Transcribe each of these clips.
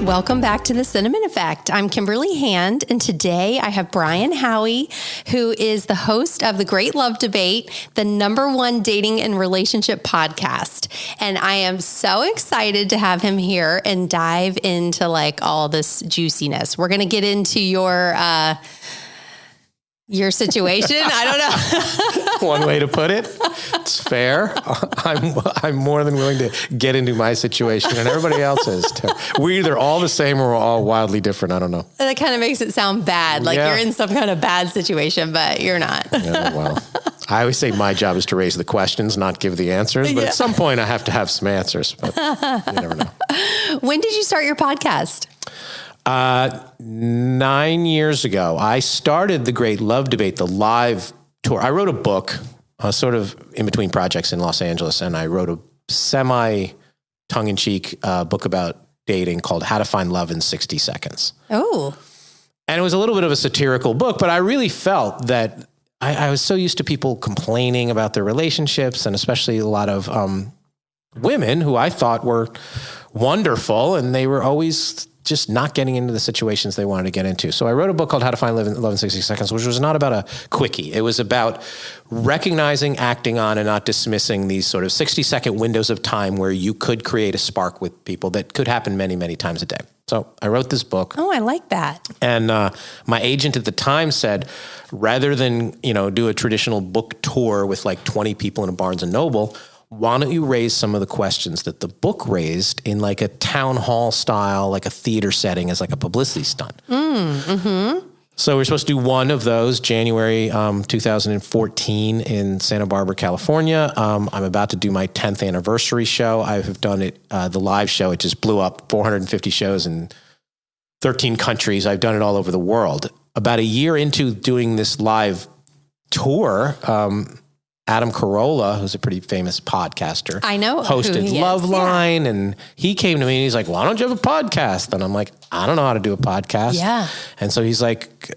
Welcome back to the Cinnamon Effect. I'm Kimberly Hand, and today I have Brian Howie, who is the host of The Great Love Debate, the #1 dating and relationship podcast. And I am so excited to have him here and dive into like all this juiciness. We're going to get into your situation. I don't know. One way to put it. It's fair. I'm more than willing to get into my situation, and everybody else is too. We're either all the same or we're all wildly different. I don't know. That kind of makes it sound bad. Like you're in some kind of bad situation, but you're not. Yeah, well, I always say my job is to raise the questions, not give the answers. But at some point I have to have some answers, but you never know. When did you start your podcast? 9 years ago, I started The Great Love Debate, the live tour. I wrote a book, sort of in between projects in Los Angeles, and I wrote a semi-tongue-in-cheek book about dating called How to Find Love in 60 Seconds. Oh. And it was a little bit of a satirical book, but I really felt that I was so used to people complaining about their relationships, and especially a lot of women who I thought were wonderful, and they were always just not getting into the situations they wanted to get into. So I wrote a book called How to Find Love in 60 Seconds, which was not about a quickie. It was about recognizing, acting on, and not dismissing these sort of 60-second windows of time where you could create a spark with people that could happen many, many times a day. So I wrote this book. Oh, I like that. And my agent at the time said, rather than, do a traditional book tour with like 20 people in a Barnes & Noble, why don't you raise some of the questions that the book raised in like a town hall style, like a theater setting as like a publicity stunt? Mm-hmm. So we're supposed to do one of those January 2014 in Santa Barbara, California. I'm about to do my 10th anniversary show. I have done it, the live show. It just blew up, 450 shows in 13 countries. I've done it all over the world. About a year into doing this live tour, Adam Carolla, who's a pretty famous podcaster, I know, hosted Loveline, and he came to me and he's like, "Why don't you have a podcast?" And I'm like, "I don't know how to do a podcast." Yeah. And so he's like,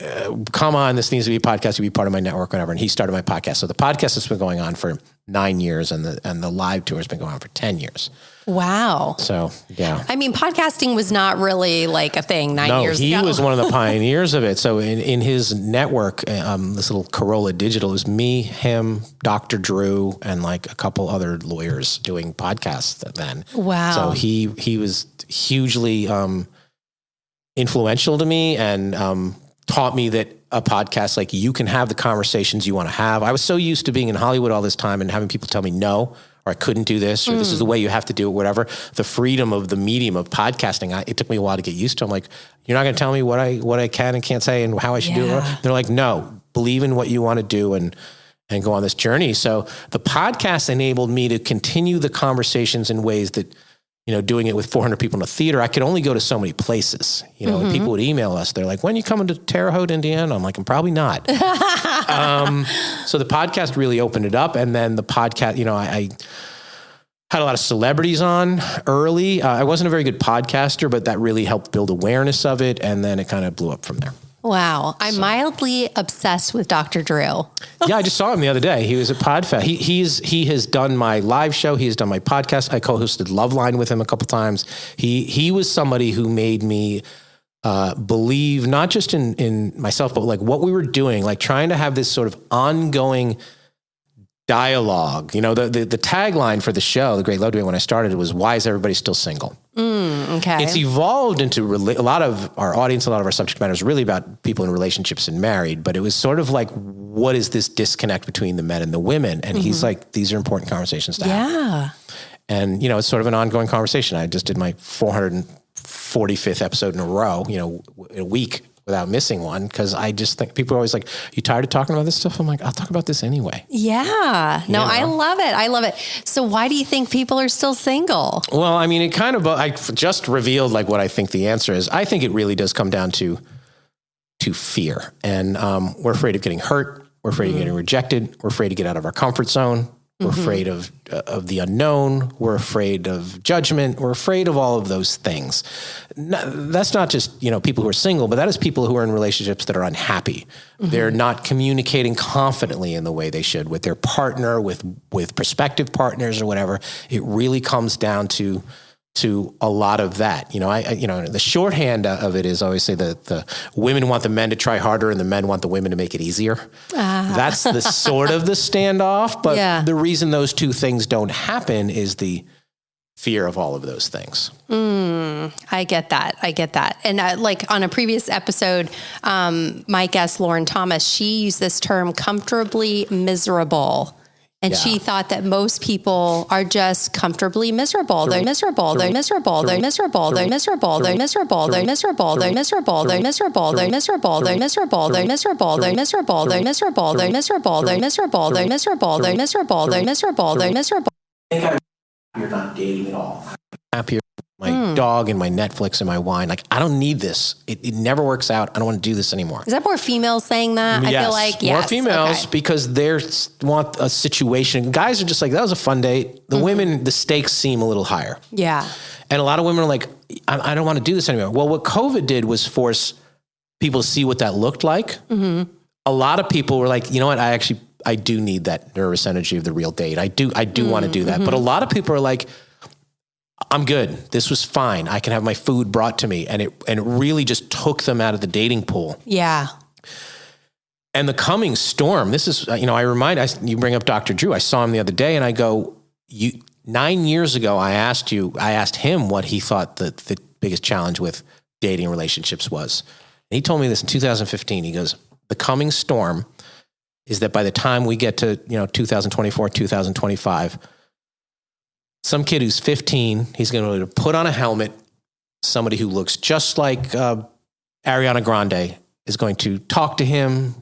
"Come on, this needs to be a podcast. You be part of my network, whatever." And he started my podcast. So the podcast has been going on for 9 years, and the live tour has been going on for 10 years. Wow. So, yeah. I mean, podcasting was not really like a thing 9 years ago. No, he was one of the pioneers of it. So in his network, this little Corolla Digital, it was me, him, Dr. Drew, and like a couple other lawyers doing podcasts then. Wow. So he was hugely influential to me and taught me that a podcast, like you can have the conversations you want to have. I was so used to being in Hollywood all this time and having people tell me no, or I couldn't do this, or this is the way you have to do it, whatever. The freedom of the medium of podcasting, it took me a while to get used to. I'm like, you're not going to tell me what I can and can't say and how I should do it. They're like, no, believe in what you want to do and go on this journey. So the podcast enabled me to continue the conversations in ways that, doing it with 400 people in a theater, I could only go to so many places. When people would email us, they're like, "When are you coming to Terre Haute, Indiana?" I'm like, "I'm probably not." So the podcast really opened it up. And then the podcast, I had a lot of celebrities on early. I wasn't a very good podcaster, but that really helped build awareness of it. And then it kind of blew up from there. Wow. I'm mildly obsessed with Dr. Drew. Yeah, I just saw him the other day. He was at PodFest. He has done my live show. He has done my podcast. I co-hosted Loveline with him a couple times. He was somebody who made me believe not just in myself, but like what we were doing, like trying to have this sort of ongoing dialogue. The tagline for the show, The Great Love Debate, when I started, it was, "Why is everybody still single?" Okay. It's evolved into a lot of our audience, a lot of our subject matter is really about people in relationships and married, but it was sort of like, what is this disconnect between the men and the women? And he's like, these are important conversations to have. Yeah. And, it's sort of an ongoing conversation. I just did my 445th episode in a row, in a week without missing one. Cause I just think people are always like, "You tired of talking about this stuff?" I'm like, "I'll talk about this anyway." Yeah. No, I love it. I love it. So why do you think people are still single? Well, I mean, I just revealed like what I think the answer is. I think it really does come down to fear. And we're afraid of getting hurt. We're afraid of getting rejected. We're afraid to get out of our comfort zone. We're afraid of the unknown. We're afraid of judgment. We're afraid of all of those things. That's not just, people who are single, but that is people who are in relationships that are unhappy. They're not communicating confidently in the way they should with their partner, with prospective partners or whatever. It really comes down to to a lot of that. The shorthand of it is, I always say that the women want the men to try harder and the men want the women to make it easier. That's the sort of the standoff. But the reason those two things don't happen is the fear of all of those things. I get that. And like on a previous episode, my guest, Lauren Thomas, she used this term comfortably miserable. And she thought that most people are just comfortably miserable. They're miserable. They're miserable. They're miserable. They're miserable. They're miserable. They're miserable. They're miserable. They're miserable. They're miserable. They're miserable. They're miserable. They're miserable. They're miserable. They're miserable. They're miserable. They're miserable. They're miserable. They're miserable. They're miserable. You're not dating at all. Happier with my dog and my Netflix and my wine. Like, I don't need this. It never works out. I don't want to do this anymore. Is that more females saying that? Yes. I feel like more females because they want a situation. Guys are just like, that was a fun date. The women, the stakes seem a little higher. Yeah. And a lot of women are like, I don't want to do this anymore. Well, what COVID did was force people to see what that looked like. A lot of people were like, you know what? I do need that nervous energy of the real date. I do want to do that. But a lot of people are like, I'm good. This was fine. I can have my food brought to me. And it really just took them out of the dating pool. Yeah. And the coming storm, this is, you bring up Dr. Drew. I saw him the other day and I go, 9 years ago, I asked him what he thought the biggest challenge with dating relationships was. And he told me this in 2015. He goes, the coming storm is that by the time we get to, 2024, 2025, some kid who's 15, he's going to put on a helmet. Somebody who looks just like Ariana Grande is going to talk to him,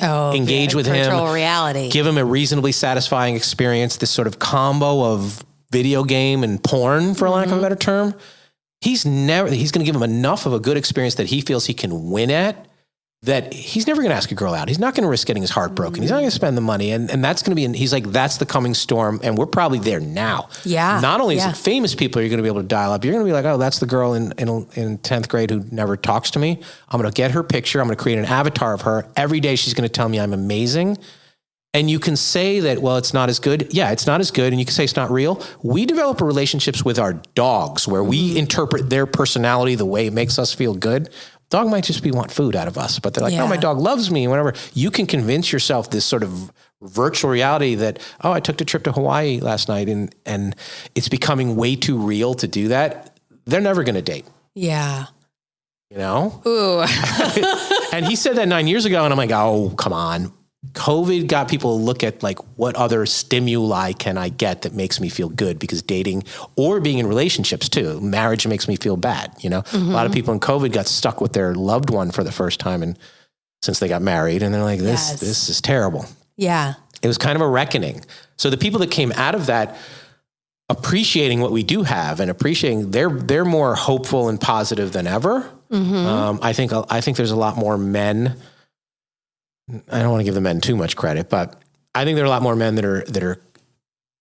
engage with him, virtual reality, give him a reasonably satisfying experience, this sort of combo of video game and porn, for lack of a better term. He's going to give him enough of a good experience that he feels he can win at, that he's never going to ask a girl out. He's not going to risk getting his heart broken. He's not going to spend the money. And that's going to be, he's like, that's the coming storm. And we're probably there now. Yeah. Not only is it famous people you're going to be able to dial up, you're going to be like, oh, that's the girl in 10th grade who never talks to me. I'm going to get her picture. I'm going to create an avatar of her. Every day she's going to tell me I'm amazing. And you can say that, well, it's not as good. Yeah, it's not as good. And you can say it's not real. We develop relationships with our dogs where we interpret their personality the way it makes us feel good. Dog might just want food out of us, but they're like, oh, my dog loves me and whatever. You can convince yourself this sort of virtual reality that, oh, I took a trip to Hawaii last night and it's becoming way too real to do that. They're never going to date. Yeah. Ooh. And he said that 9 years ago and I'm like, oh, come on. COVID got people to look at like, what other stimuli can I get that makes me feel good? Because dating or being in relationships too, marriage makes me feel bad. A lot of people in COVID got stuck with their loved one for the first time and since they got married and they're like, this is terrible. Yeah. It was kind of a reckoning. So the people that came out of that appreciating what we do have and appreciating they're more hopeful and positive than ever. I think there's a lot more men. I don't want to give the men too much credit, but I think there are a lot more men that are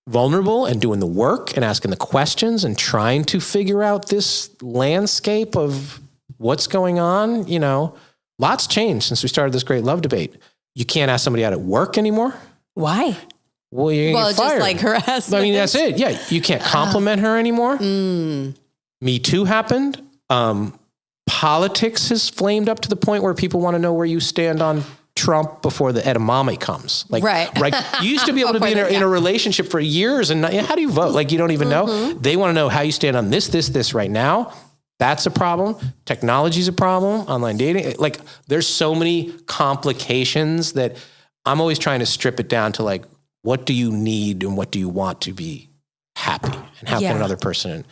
vulnerable and doing the work and asking the questions and trying to figure out this landscape of what's going on. Lots changed since we started this great love debate. You can't ask somebody out at work anymore. Why? Well, you're going to get fired. Just like harassment. I mean, that's it. Yeah. You can't compliment her anymore. Me Too happened. Politics has flamed up to the point where people want to know where you stand on Trump before the edamame comes. Right. You used to be able to be in a relationship for years and how do you vote? Like you don't even know. They want to know how you stand on this right now. That's a problem. Technology's a problem. Online dating. Like there's so many complications that I'm always trying to strip it down to like, what do you need and what do you want to be happy? And how can another person? And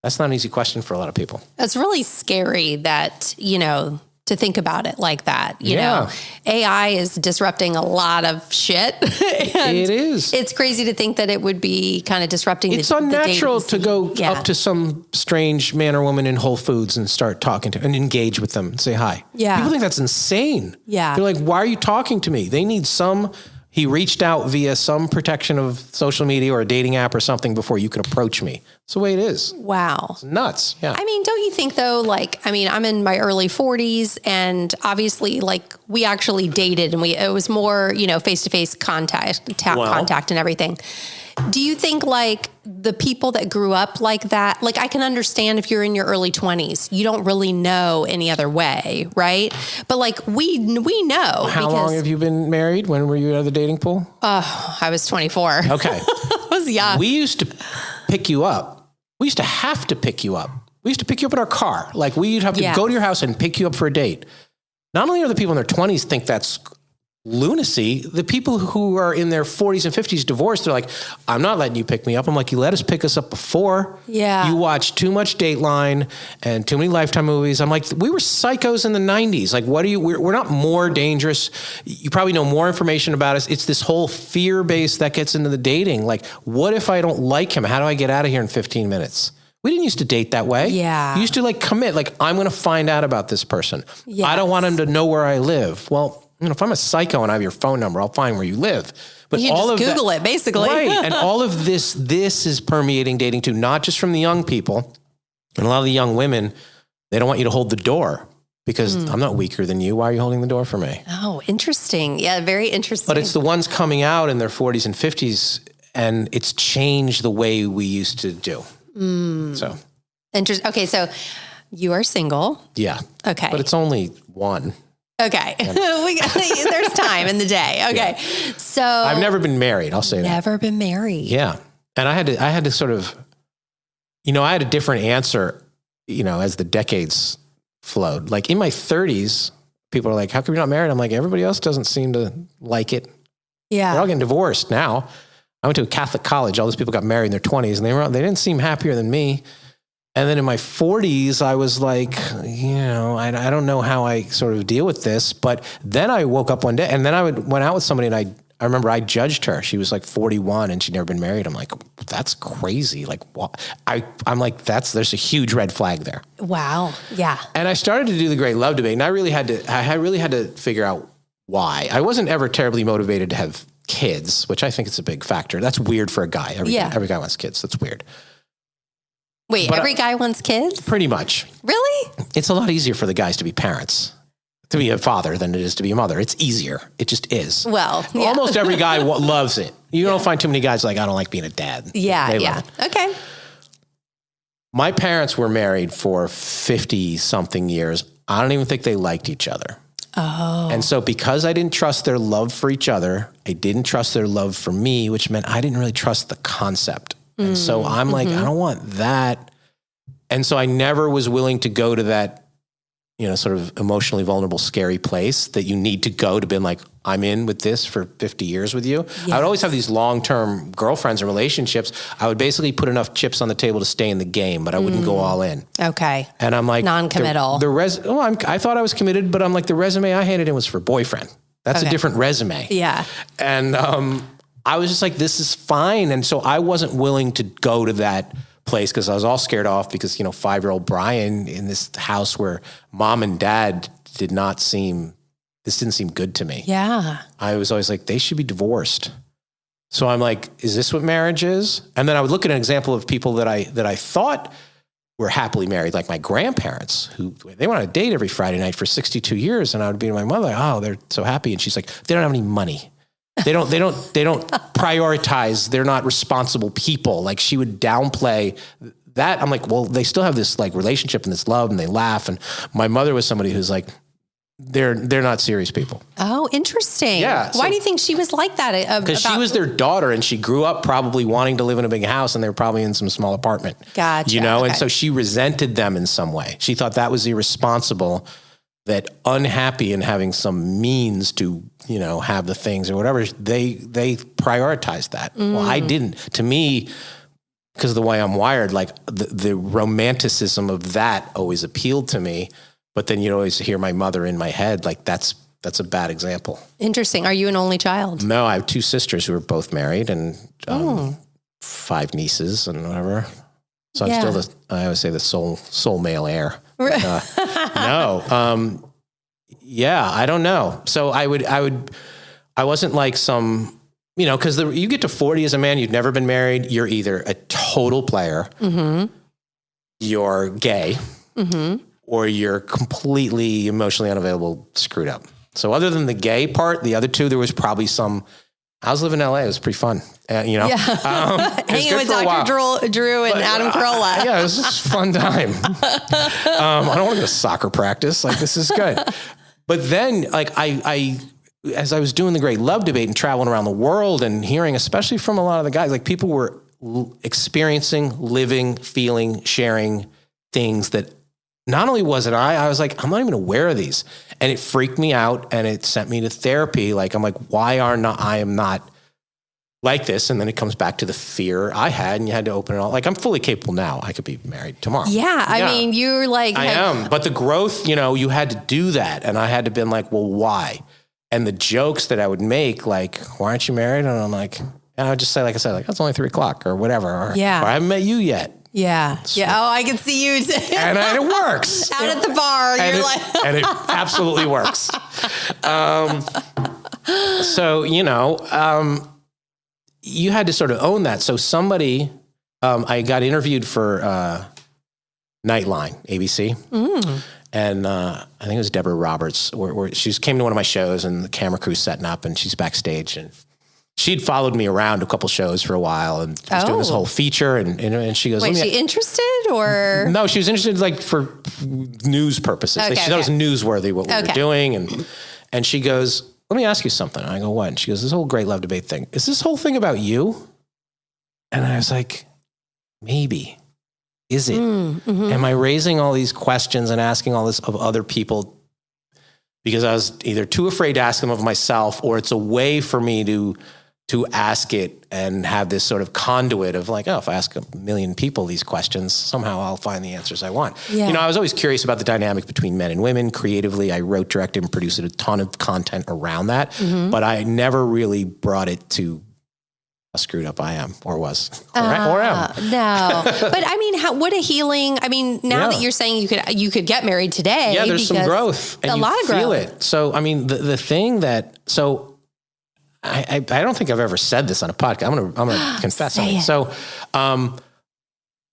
that's not an easy question for a lot of people. It's really scary that, to think about it like that. You know, AI is disrupting a lot of shit. It is. It's crazy to think that it would be kind of disrupting. It's unnatural to go up to some strange man or woman in Whole Foods and start talking to and engage with them and say hi. Yeah. People think that's insane. Yeah. They're like, why are you talking to me? They need he reached out via some protection of social media or a dating app or something before you could approach me. That's the way it is. Wow. It's nuts. Yeah. I mean, don't you think though, I'm in my early 40s and obviously we actually dated and it was more, face-to-face contact and everything. Do you think like the people that grew up like that, like I can understand if you're in your early 20s, you don't really know any other way, right? But like we know. How long have you been married? When were you out of the dating pool? I was 24. Okay. I was young. We used to pick you up. We used to have to pick you up. We used to pick you up in our car. Like we'd have to go to your house and pick you up for a date. Not only are the people in their 20s think that's lunacy, the people who are in their 40s and 50s divorced, they're like, I'm not letting you pick me up. I'm like, you let us pick us up before. Yeah. You watch too much Dateline and too many Lifetime movies. I'm like, we were psychos in the 90s. Like, we're not more dangerous. You probably know more information about us. It's this whole fear base that gets into the dating. Like, what if I don't like him? How do I get out of here in 15 minutes? We didn't used to date that way. Yeah. You used to like commit, like, I'm going to find out about this person. Yes. I don't want him to know where I live. Well, if I'm a psycho and I have your phone number, I'll find where you live. But you all just of Google it, basically. Right. And all of this is permeating dating too, not just from the young people. And a lot of the young women, they don't want you to hold the door because I'm not weaker than you. Why are you holding the door for me? Oh, interesting. Yeah, very interesting. But it's the ones coming out in their 40s and 50s, and it's changed the way we used to do. So interesting. Okay, so you are single. Yeah. Okay. But it's only one. Okay. There's time in the day. Okay. Yeah. So I've never been married. I'll say that. Never been married. Yeah. And I had to sort of, I had a different answer, as the decades flowed. Like in my 30s, people are like, how come you're not married? I'm like, everybody else doesn't seem to like it. Yeah. They're all getting divorced now. I went to a Catholic college. All those people got married in their 20s and they didn't seem happier than me. And then in my 40s, I was like, I don't know how I sort of deal with this. But then I woke up one day and then I went out with somebody and I remember I judged her. She was like 41 and she'd never been married. I'm like, that's crazy. Like, what? I'm like, there's a huge red flag there. Wow. Yeah. And I started to do the great love debate and I really had to figure out why. I wasn't ever terribly motivated to have kids, which I think is a big factor. That's weird for a guy. Every guy wants kids. That's weird. Wait, but every guy wants kids? Pretty much. Really? It's a lot easier for the guys to be parents, to be a father than it is to be a mother. It's easier. It just is. Well, yeah. Almost every guy loves it. You don't find too many guys like, I don't like being a dad. Yeah, yeah. Okay. My parents were married for 50 something years. I don't even think they liked each other. Oh. And so because I didn't trust their love for each other, I didn't trust their love for me, which meant I didn't really trust the concept. And so I'm like, I don't want that. And so I never was willing to go to that, sort of emotionally vulnerable, scary place that you need to go to be like, I'm in with this for 50 years with you. Yes. I would always have these long-term girlfriends and relationships. I would basically put enough chips on the table to stay in the game, but I wouldn't go all in. Okay. And I'm like, non-committal. I thought I was committed, but I'm like, the resume I handed in was for boyfriend. That's a different resume. Yeah. And, I was just like, this is fine. And so I wasn't willing to go to that place because I was all scared off because, 5-year-old Brian in this house where mom and dad didn't seem good to me. Yeah. I was always like, they should be divorced. So I'm like, is this what marriage is? And then I would look at an example of people that I thought were happily married, like my grandparents, who they went on a date every Friday night for 62 years. And I would be to my mother, like, oh, they're so happy. And she's like, they don't have any money. They don't prioritize. They're not responsible people. Like she would downplay that. I'm like, well, they still have this like relationship and this love and they laugh. And my mother was somebody who's like, they're not serious people. Oh, interesting. Yeah. Why do you think she was like that? Because she was their daughter and she grew up probably wanting to live in a big house and they were probably in some small apartment. Gotcha. And so she resented them in some way. She thought that was irresponsible, that unhappy in having some means to, have the things or whatever, they prioritized that. Well, I didn't. To me, because of the way I'm wired, like the romanticism of that always appealed to me. But then you'd always hear my mother in my head, like that's a bad example. Interesting. Are you an only child? No, I have 2 sisters who are both married and 5 nieces and whatever. So I'm still I always say the sole male heir. But, I don't know. So I wasn't like some, because you get to 40 as a man, you've never been married. You're either a total player, you're gay, or you're completely emotionally unavailable, screwed up. So other than the gay part, the other 2, there was probably some, I was living in LA. It was pretty fun. Hanging with Dr. Drew and Adam Carolla. Yeah, it was just a fun time. I don't want to go to soccer practice. Like, this is good. But then, like, I as I was doing the Great Love Debate and traveling around the world and hearing, especially from a lot of the guys, like, people were experiencing, living, feeling, sharing things that not only wasn't I was like, I'm not even aware of these. And it freaked me out and it sent me to therapy. Like, I'm like, why I am not like this. And then it comes back to the fear I had, and you had to open it all. Like, I'm fully capable now. I could be married tomorrow. Yeah. I mean, you're like, I am. But the growth, you had to do that. And I had to been like, well, why? And the jokes that I would make, like, why aren't you married? And I'm like, and I would just say, like I said, like, it's only 3:00 or whatever. Or I haven't met you yet. Yeah. Yeah. Oh, I can see you. And it works. Out at the bar. And it absolutely works. So, you had to sort of own that. So somebody, I got interviewed for Nightline, ABC. And I think it was Deborah Roberts, where she came to one of my shows and the camera crew's setting up and she's backstage, and she'd followed me around a couple shows for a while and was doing this whole feature. And she goes, wait, she interested or? No, she was interested like for news purposes. She thought it was newsworthy what we were doing. And she goes, let me ask you something. And I go, what? And she goes, this whole Great Love Debate thing, is this whole thing about you? And I was like, maybe. Is it? Am I raising all these questions and asking all this of other people because I was either too afraid to ask them of myself, or it's a way for me to ask it and have this sort of conduit of like, oh, if I ask a million people these questions, somehow I'll find the answers I want. Yeah. I was always curious about the dynamic between men and women. Creatively, I wrote, directed, and produced a ton of content around that, but I never really brought it to how screwed up I am or was or am. No, but I mean, what a healing. I mean, now that you're saying you could get married today. Yeah, there's some growth and you feel it. So, I mean, the thing that, I don't think I've ever said this on a podcast. I'm gonna confess something. So,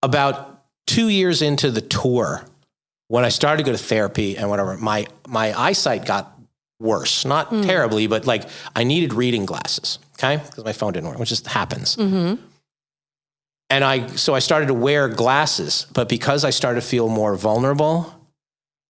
about 2 years into the tour, when I started to go to therapy and whatever, my eyesight got worse, not terribly, but like I needed reading glasses. Okay. Because my phone didn't work, which just happens. And I started to wear glasses, but because I started to feel more vulnerable,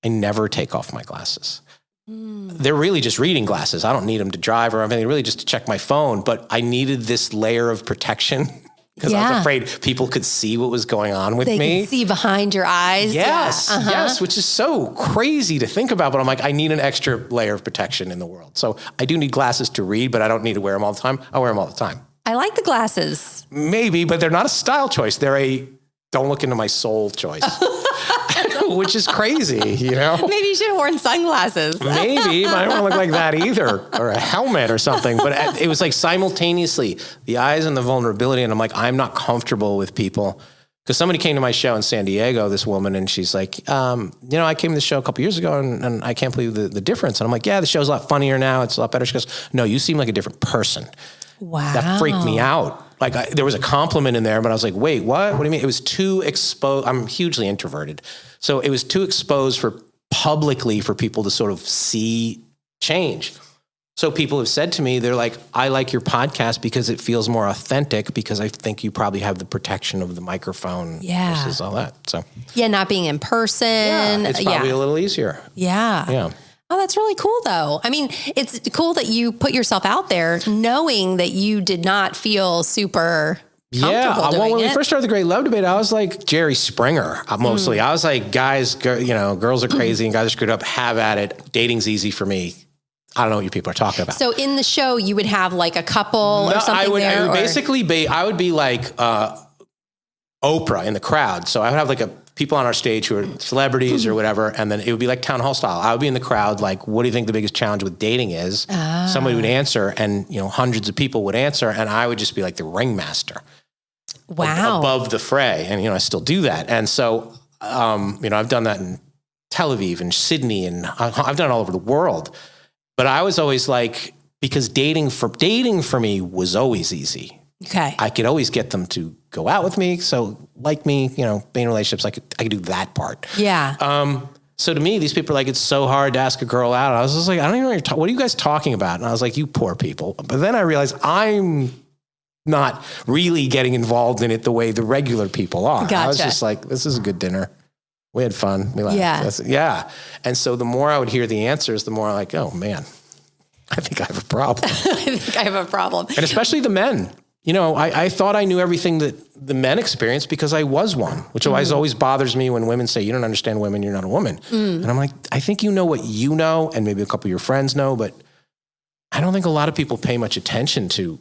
I never take off my glasses. They're really just reading glasses. I don't need them to drive or anything, really just to check my phone, but I needed this layer of protection because I was afraid people could see what was going on with me. They could see behind your eyes. Yes, yes, which is so crazy to think about, but I'm like, I need an extra layer of protection in the world. So I do need glasses to read, but I don't need to wear them all the time. I wear them all the time. I like the glasses. Maybe, but they're not a style choice. They're a don't look into my soul choice. Which is crazy, Maybe you should have worn sunglasses. Maybe, but I don't want to look like that either, or a helmet or something. But it was like simultaneously the eyes and the vulnerability. And I'm like, I'm not comfortable with people. Because somebody came to my show in San Diego, this woman, and she's like, I came to the show a couple years ago and I can't believe the difference. And I'm like, yeah, the show's a lot funnier now. It's a lot better. She goes, no, you seem like a different person. Wow. That freaked me out. Like there was a compliment in there, but I was like, wait, what? What do you mean? It was too exposed. I'm hugely introverted. So it was too exposed publicly for people to sort of see change. So people have said to me, they're like, I like your podcast because it feels more authentic because I think you probably have the protection of the microphone versus all that. So not being in person. Yeah, it's probably a little easier. Yeah. Yeah. Oh, that's really cool, though. I mean, it's cool that you put yourself out there knowing that you did not feel super comfortable doing when it. we first started the Great Love Debate, I was like Jerry Springer, mostly. I was like, guys, girls are crazy and guys are screwed up. Have at it. Dating's easy for me. I don't know what you people are talking about. So in the show, you would have like a couple or something I would there? basically I would be like Oprah in the crowd. So I would have like people on our stage who are celebrities or whatever, and then it would be like town hall style. I would be in the crowd like, what do you think the biggest challenge with dating is? Somebody would answer, and hundreds of people would answer, and I would just be like the ringmaster. Wow. Above the fray. And, I still do that. And so, I've done that in Tel Aviv and Sydney, and I've done it all over the world. But I was always like, because dating for me was always easy. Okay. I could always get them to go out with me. So like me, being in relationships, I could do that part. Yeah. So to me, these people are like, it's so hard to ask a girl out. I was just like, I don't even know what are you guys talking about? And I was like, you poor people. But then I realized I'm not really getting involved in it the way the regular people are. Gotcha. I was just like, this is a good dinner. We had fun. We laughed. Yeah. Yeah. And so the more I would hear the answers, the more I'm like, oh man, I think I have a problem. I think I have a problem. And especially the men. You know, I thought I knew everything that the men experience because I was one, which always bothers me when women say, you don't understand women, you're not a woman. And I'm like, I think you know what you know, and maybe a couple of your friends know, but I don't think a lot of people pay much attention to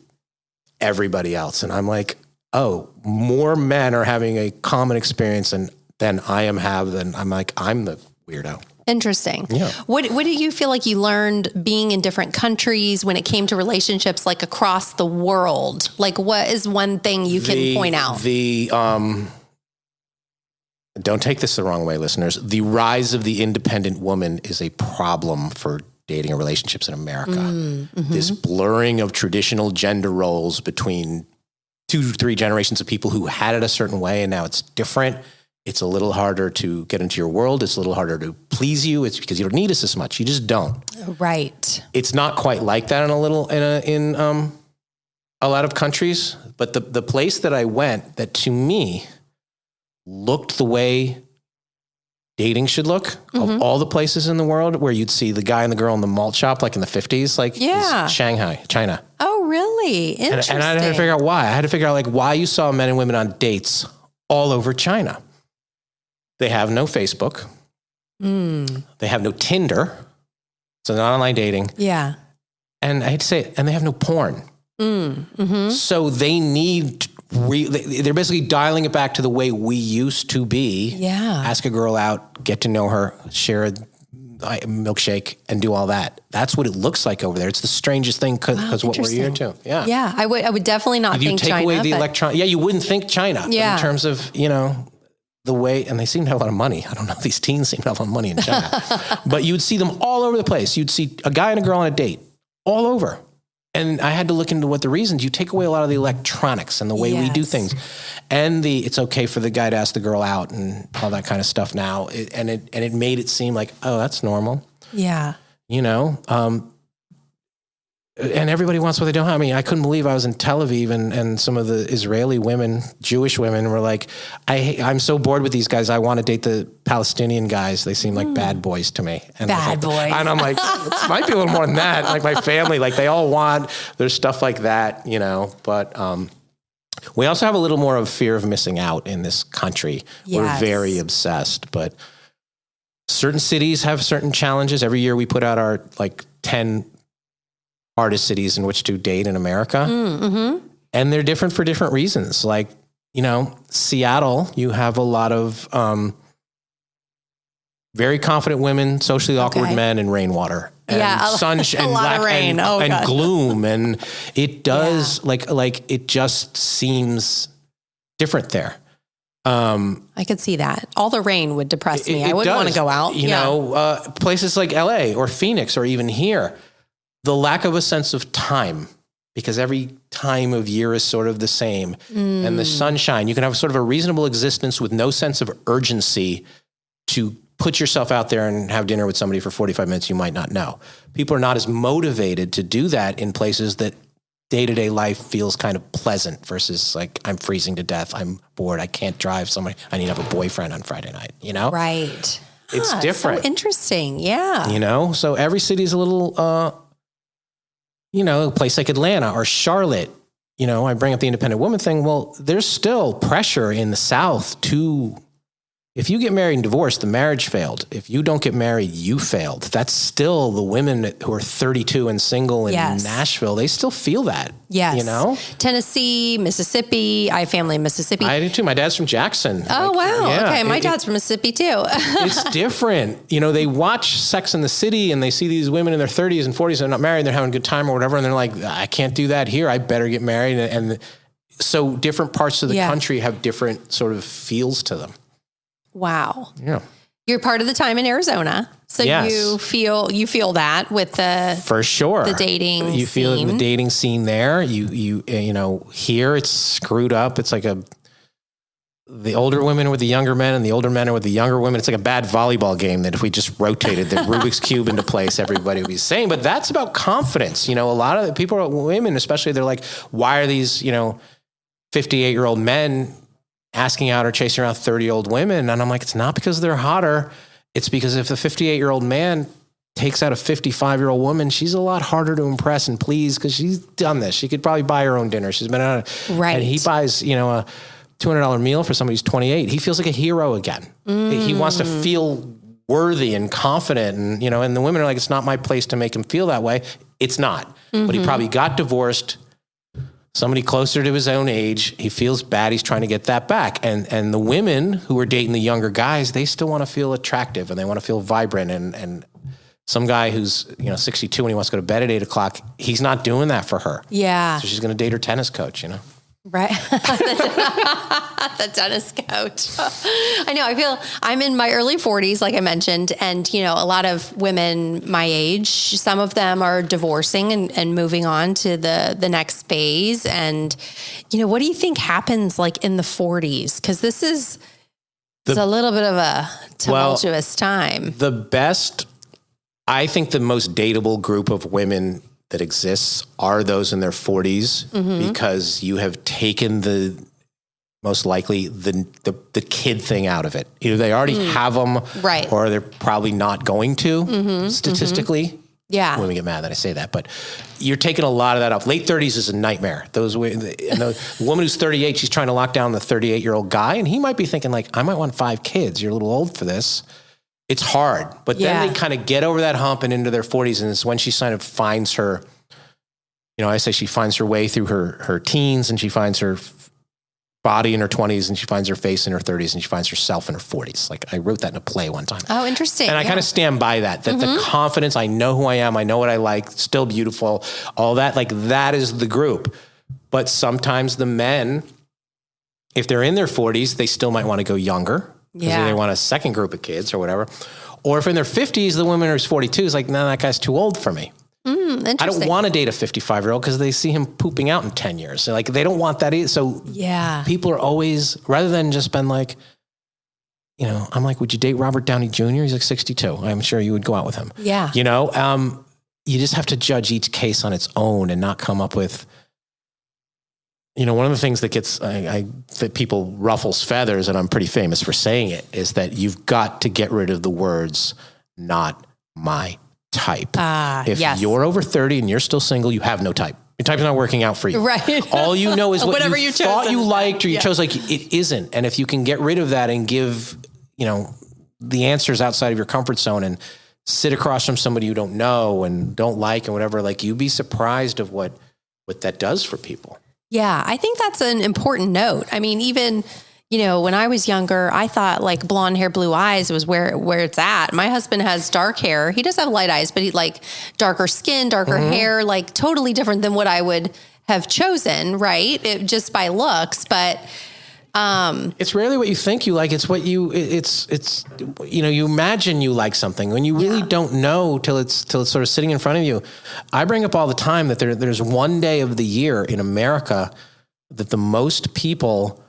everybody else. And I'm like, oh, more men are having a common experience than I have. Then I'm like, I'm the weirdo. Interesting. Yeah. What do you feel like you learned being in different countries when it came to relationships, like across the world? Like, what is one thing you can point out? Don't take this the wrong way, listeners. The rise of the independent woman is a problem for dating or relationships in America. This blurring of traditional gender roles between 2 to 3 generations of people who had it a certain way and now it's different. It's a little harder to get into your world. It's a little harder to please you. It's because you don't need us as much. You just don't. Right. It's not quite like that in a lot of countries. But the place that I went that to me looked the way dating should look of all the places in the world where you'd see the guy and the girl in the malt shop, like in the 50s, like Shanghai, China. Oh, really? Interesting. And I had to figure out why. I had to figure out like why you saw men and women on dates all over China. They have no Facebook. They have no Tinder. So not online dating. Yeah. And I hate to say it, and they have no porn. So they need, they're basically dialing it back to the way we used to be. Yeah. Ask a girl out, get to know her, share a milkshake, and do all that. That's what it looks like over there. It's the strangest thing because what we're here to. Yeah. Yeah. I would definitely not think China. You take away the electron. Yeah, you wouldn't think China. Yeah. In terms of, the way, and they seem to have a lot of money. I don't know. These teens seem to have a lot of money in China. But you'd see them all over the place. You'd see a guy and a girl on a date all over. And I had to look into what the reasons. You take away a lot of the electronics and the way we do things. And it's okay for the guy to ask the girl out and all that kind of stuff now. It made it seem like, oh, that's normal. Yeah. And everybody wants what they don't have. I mean, I couldn't believe I was in Tel Aviv and some of the Israeli women, Jewish women were like, I'm so bored with these guys. I want to date the Palestinian guys. They seem like bad boys to me. And boys. And I'm like, it might be a little more than that. Like my family, like they all want, there's stuff like that, but we also have a little more of fear of missing out in this country. Yes. We're very obsessed, but certain cities have certain challenges. Every year we put out our 10 hardest cities in which to date in America. And they're different for different reasons. Like, Seattle, you have a lot of very confident women, socially awkward men, and rainwater. And sunshine and black rain. And gloom. And it does it just seems different there. I could see that. All the rain would depress me. I wouldn't want to go out. Places like LA or Phoenix or even here, the lack of a sense of time, because every time of year is sort of the same. And the sunshine, you can have sort of a reasonable existence with no sense of urgency to put yourself out there and have dinner with somebody for 45 minutes you might not know. People are not as motivated to do that in places that day-to-day life feels kind of pleasant versus like, I'm freezing to death. I'm bored. I can't drive somebody. I need to have a boyfriend on Friday night, Right. It's different. So interesting. Yeah. So every city's a little, a place like Atlanta or Charlotte, I bring up the independent woman thing. Well, there's still pressure in the South if you get married and divorced, the marriage failed. If you don't get married, you failed. That's still the women who are 32 and single in Nashville. They still feel that. Yes. Tennessee, Mississippi. I have family in Mississippi. I do too. My dad's from Jackson. Oh, wow. Yeah, okay. My dad's from Mississippi too. It's different. They watch Sex and the City and they see these women in their 30s and 40s and they're not married. They're having a good time or whatever. And they're like, I can't do that here. I better get married. And so different parts of the country have different sort of feels to them. Wow. Yeah. You're part of the time in Arizona. So you feel that with for sure the dating you feel scene. the dating scene there. You here it's screwed up. It's like the older women are with the younger men and the older men are with the younger women. It's like a bad volleyball game that if we just rotated the Rubik's Cube into place, everybody would be the same. But that's about confidence. A lot of the people, women especially, they're like, why are these, 58-year-old men asking out or chasing around 30-year-old women? And I'm like, it's not because they're hotter. It's because if the 58-year-old man takes out a 55-year-old woman, she's a lot harder to impress and please because she's done this. She could probably buy her own dinner. She's been on it. Right. And he buys, a $200 meal for somebody who's 28. He feels like a hero again. He wants to feel worthy and confident. And, and the women are like, it's not my place to make him feel that way. It's not. But he probably got divorced. Somebody closer to his own age. He feels bad. He's trying to get that back. And the women who are dating the younger guys, they still want to feel attractive and they want to feel vibrant. And some guy who's, 62 and he wants to go to bed at 8:00, he's not doing that for her. Yeah. So she's going to date her tennis coach, Right. The tennis coach. I know. I feel I'm in my early 40s, like I mentioned, and, a lot of women my age, some of them are divorcing and moving on to the next phase. And, what do you think happens like in the 40s? Because this is it's a little bit of a tumultuous time. I think the most dateable group of women that exists are those in their 40s because you have taken most likely the kid thing out of it. Either they already have them, right, or they're probably not going to statistically. Yeah. Women get mad that I say that, but you're taking a lot of that off. Late 30s is a nightmare. The woman who's 38, she's trying to lock down the 38-year-old guy, and he might be thinking like, I might want 5 kids. You're a little old for this. It's hard, but then they kind of get over that hump and into their 40s. And it's when she kind of finds her, I say she finds her way through her teens, and she finds her body in her 20s, and she finds her face in her 30s, and she finds herself in her 40s. Like I wrote that in a play one time. Oh, interesting. And I kind of stand by that the confidence, I know who I am. I know what I like, still beautiful, all that, like that is the group. But sometimes the men, if they're in their 40s, they still might want to go younger. Because they want a second group of kids or whatever. Or if in their 50s, the woman who's 42 is like, no, that guy's too old for me. I don't want to date a 55-year-old because they see him pooping out in 10 years. So like, they don't want that either. So people are always, rather than just been like, I'm like, would you date Robert Downey Jr.? He's like 62. I'm sure you would go out with him. Yeah. You just have to judge each case on its own and not come up with, one of the things that gets, that people ruffles feathers, and I'm pretty famous for saying it, is that you've got to get rid of the words, not my type. If you're over 30 and you're still single, you have no type. Your type's not working out for you. Right. All you know is what whatever you you thought you liked or you chose. Like it isn't. And if you can get rid of that and give, the answers outside of your comfort zone and sit across from somebody you don't know and don't like and whatever, like you'd be surprised of what that does for people. Yeah, I think that's an important note. I mean, even, when I was younger, I thought like blonde hair, blue eyes was where it's at. My husband has dark hair. He does have light eyes, but he like darker skin, darker hair, like totally different than what I would have chosen, right? Just by looks, but it's rarely what you think you like. It's what you imagine you like something when you really don't know till it's sort of sitting in front of you. I bring up all the time that there's one day of the year in America that the most people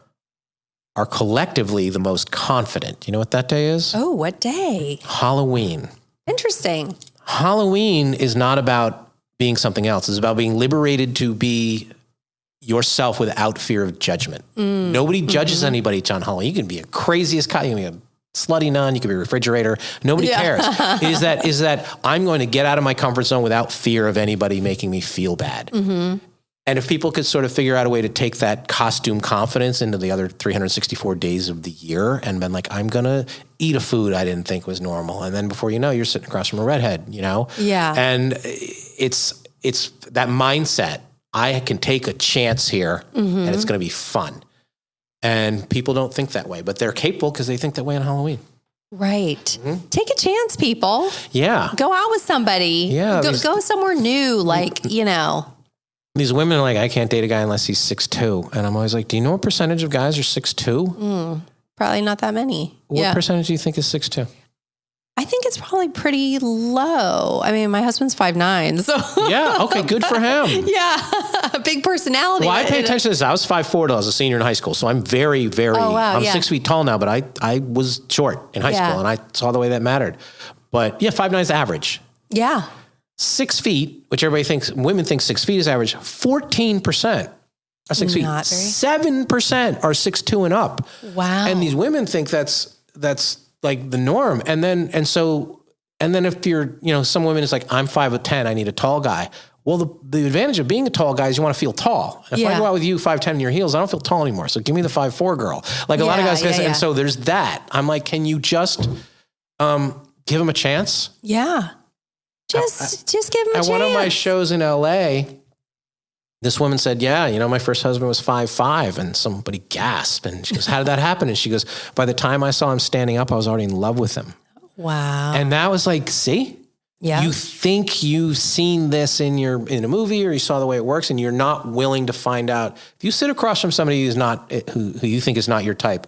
are collectively the most confident. You know what that day is? Oh, what day? Halloween. Interesting. Halloween is not about being something else. It's about being liberated to be yourself without fear of judgment. Nobody judges anybody on Halloween. You can be a craziest guy. You can be a slutty nun. You can be a refrigerator. Nobody cares. Is that I'm going to get out of my comfort zone without fear of anybody making me feel bad. And if people could sort of figure out a way to take that costume confidence into the other 364 days of the year and been like, I'm going to eat a food I didn't think was normal. And then before you know, you're sitting across from a redhead, Yeah. And it's that mindset. I can take a chance here and it's going to be fun. And people don't think that way, but they're capable because they think that way on Halloween. Right. Take a chance, people. Yeah. Go out with somebody. Yeah. Go somewhere new. Like, These women are like, I can't date a guy unless he's 6'2". And I'm always like, do you know what percentage of guys are 6'2"? Probably not that many. What percentage do you think is 6'2"? I think it's probably pretty low. I mean, my husband's 5'9", so Yeah. Okay. Good for him. yeah, a big personality. Well, I pay attention to this. I was 5'4" till I was a senior in high school. So I'm very, very, I'm 6 feet tall now, but I was short in high school and I saw the way that mattered. But yeah, 5'9" is average. Yeah. 6 feet, which everybody thinks, women think 6 feet is average, 14% are 6 feet. 7% are 6'2" and up. Wow. And these women think that's like the norm. And then if you're, some women is like, I'm 5'10", I need a tall guy. Well, the advantage of being a tall guy is you want to feel tall. If I go out with you 5'10" in your heels, I don't feel tall anymore. So give me the 5'4" girl. Like a lot of guys, and so there's that. I'm like, can you just give him a chance? Yeah. Just give him a chance. At one of my shows in LA, this woman said, my first husband was 5'5", and somebody gasped. And she goes, how did that happen? And she goes, by the time I saw him standing up, I was already in love with him. Wow. And that was like, see? Yeah. You think you've seen this in a movie, or you saw the way it works, and you're not willing to find out. If you sit across from somebody who you think is not your type,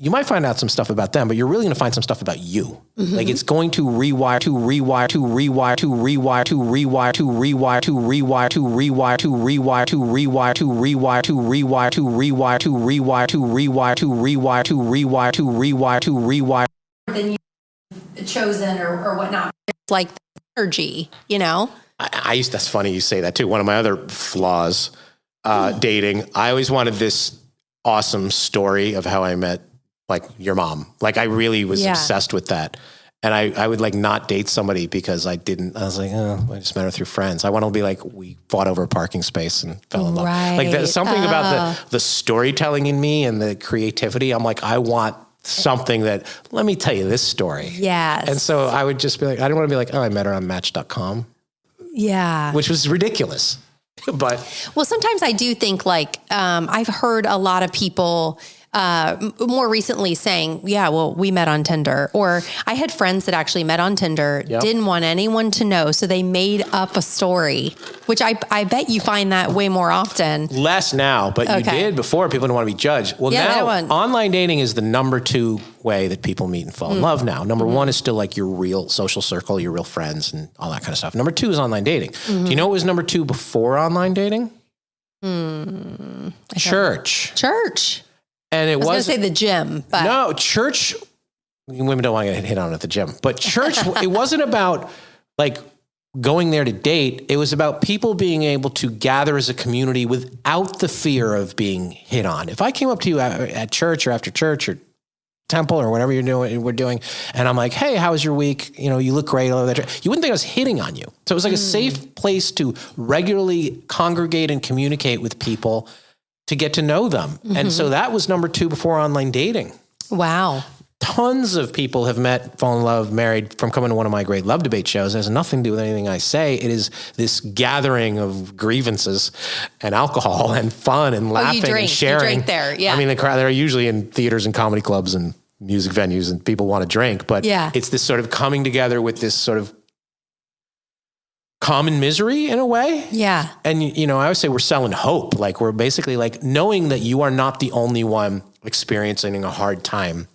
you might find out some stuff about them, but you're really going to find some stuff about you. Mm-hmm. Like it's going to rewire. Then you've chosen or whatnot. It's like energy, That's funny you say that too. One of my other flaws, dating, I always wanted this awesome story of how I met like your mom. Like I really was obsessed with that. And I would like not date somebody because I was like, I just met her through friends. I want to be like, we fought over a parking space and fell in love. Right. Like there's something about the storytelling in me and the creativity. I'm like, I want something that, let me tell you this story. Yes. And so I would just be like, I didn't want to be like, I met her on Match.com. Yeah. Which was ridiculous. But well, sometimes I do think like, I've heard a lot of people more recently saying, we met on Tinder, or I had friends that actually met on Tinder, didn't want anyone to know. So they made up a story, which I bet you find that way more often. Less now, but you did before. People didn't want to be judged. Well, now online dating is the number 2 way that people meet and fall in love now. Number 1 is still like your real social circle, your real friends and all that kind of stuff. Number 2 is online dating. Do you know what was number 2 before online dating? Church. And I was going to say the gym, but no, church. Women don't want to get hit on at the gym, but church. It wasn't about like going there to date. It was about people being able to gather as a community without the fear of being hit on. If I came up to you at church or after church or temple or whatever we're doing, and I'm like, hey, how was your week? You look great. All that. You wouldn't think I was hitting on you. So it was like a safe place to regularly congregate and communicate with people, to get to know them. Mm-hmm. And so that was number 2 before online dating. Wow. Tons of people have met, fallen in love, married from coming to one of my great love debate shows. It has nothing to do with anything I say. It is this gathering of grievances and alcohol and fun and laughing and sharing. You drink there, yeah. I mean, they're usually in theaters and comedy clubs and music venues and people want to drink, but it's this sort of coming together with this sort of common misery in a way. Yeah. And, I always say we're selling hope. Like we're basically like knowing that you are not the only one experiencing a hard time.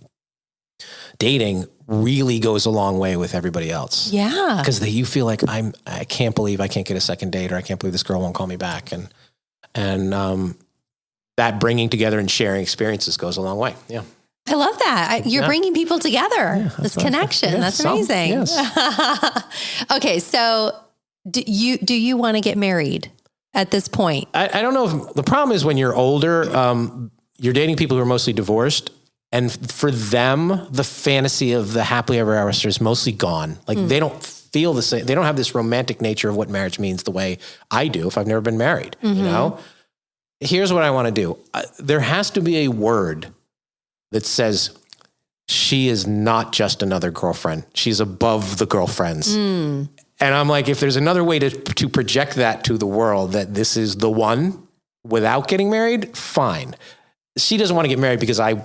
Dating really goes a long way with everybody else. Yeah. Because you feel like I can't believe I can't get a second date, or I can't believe this girl won't call me back. And that bringing together and sharing experiences goes a long way. Yeah. I love that. You're bringing people together. This connection. That's amazing. Yes. Okay. So do you want to get married at this point? I don't know if the problem is when you're older, you're dating people who are mostly divorced. And for them, the fantasy of the happily ever after is mostly gone. Like they don't feel the same. They don't have this romantic nature of what marriage means the way I do if I've never been married. Here's what I want to do. There has to be a word that says she is not just another girlfriend. She's above the girlfriends. And I'm like, if there's another way to project that to the world, that this is the one without getting married, fine. She doesn't want to get married because I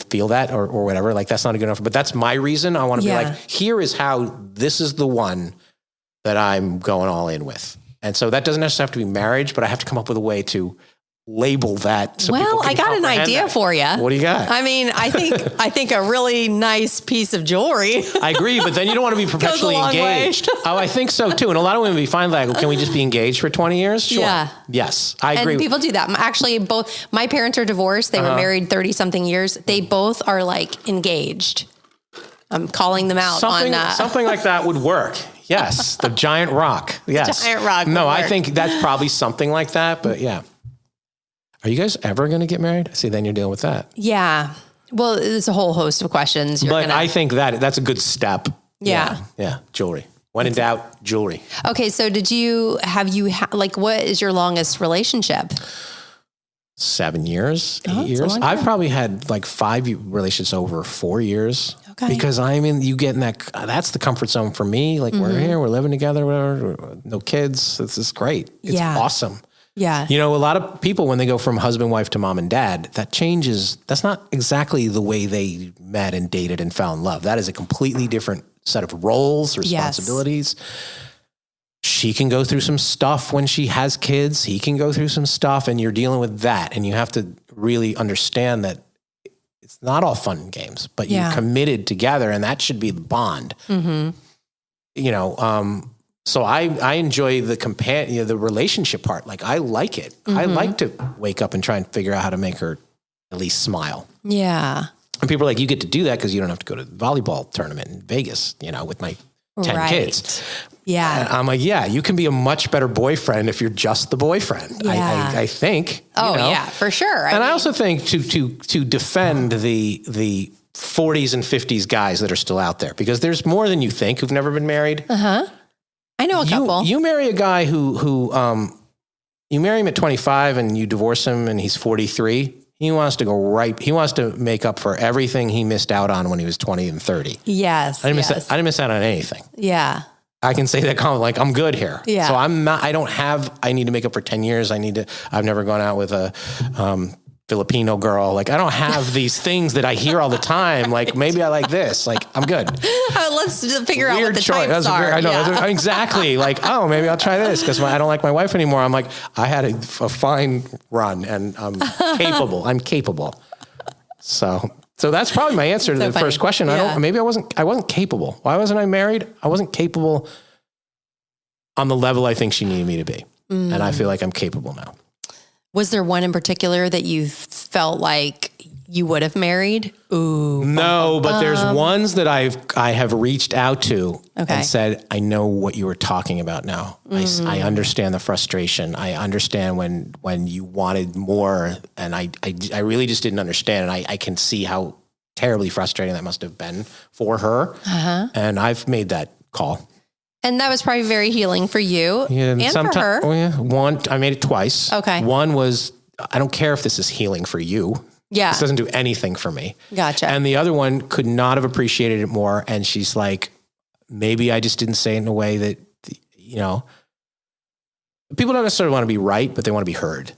feel that or whatever. Like that's not a good enough, but that's my reason. I want to be like, here is how this is the one that I'm going all in with. And so that doesn't necessarily have to be marriage, but I have to come up with a way to label that. So well, I got an idea for you. What do you got? I mean, I think a really nice piece of jewelry. I agree, but then you don't want to be perpetually engaged. Oh, I think so too. And a lot of women be fine like, can we just be engaged for 20 years? Sure. Yeah. Yes, I agree. And people do that. Actually, both my parents are divorced. They were married 30 something years. They both are like engaged. I'm calling them out something like that would work. Yes, the giant rock. Yes, giant rock. No, I think that's probably something like that. But yeah, are you guys ever going to get married? See, then you're dealing with that. Yeah. Well, there's a whole host of questions. I think that's a good step. Yeah. Yeah. Jewelry. When in doubt, jewelry. Okay. So what is your longest relationship? 7 years, 8 years. I've probably had like 5 relations over 4 years. Okay. Because you get in that's the comfort zone for me. Like we're here, we're living together, whatever, no kids. This is great. It's awesome. Yeah. A lot of people, when they go from husband, wife to mom and dad, that changes. That's not exactly the way they met and dated and fell in love. That is a completely different set of roles, responsibilities. Yes. She can go through some stuff when she has kids. He can go through some stuff, and you're dealing with that. And you have to really understand that it's not all fun and games, but you're committed together, and that should be the bond. Mm-hmm. So I enjoy the relationship part. Like I like it. Mm-hmm. I like to wake up and try and figure out how to make her at least smile. Yeah. And people are like, you get to do that because you don't have to go to the volleyball tournament in Vegas, with my 10 kids. Yeah. And I'm like, yeah, you can be a much better boyfriend if you're just the boyfriend. Yeah. I think. Oh, yeah, for sure. I also think to defend the 40s and 50s guys that are still out there, because there's more than you think who've never been married. Uh-huh. I know a couple. You marry a guy who you marry him at 25 and you divorce him and he's 43. He wants to go right. He wants to make up for everything he missed out on when he was 20 and 30. Yes. I didn't miss out on anything. Yeah. I can say that comment, like, I'm good here. Yeah. So I need to make up for 10 years. I've never gone out with a Filipino girl. Like, I don't have these things that I hear all the time. Like, maybe I like this. Like, I'm good. Let's just figure out what the types are. I know. Exactly. Like, oh, maybe I'll try this because I don't like my wife anymore. I'm like, I had a fine run and I'm capable. So that's probably my answer to the first question. Yeah. I wasn't capable. Why wasn't I married? I wasn't capable on the level I think she needed me to be. Mm. And I feel like I'm capable now. Was there one in particular that you felt like you would have married? Ooh. No, but there's ones that I have reached out to and said, I know what you were talking about now. Mm. I understand the frustration. I understand when you wanted more, and I really just didn't understand. And I can see how terribly frustrating that must have been for her. Uh-huh. And I've made that call. And that was probably very healing for you and for her. Oh yeah. I made it twice. Okay. One was, I don't care if this is healing for you. Yeah. This doesn't do anything for me. Gotcha. And the other one could not have appreciated it more. And she's like, maybe I just didn't say it in a way that, people don't necessarily want to be right, but they want to be heard.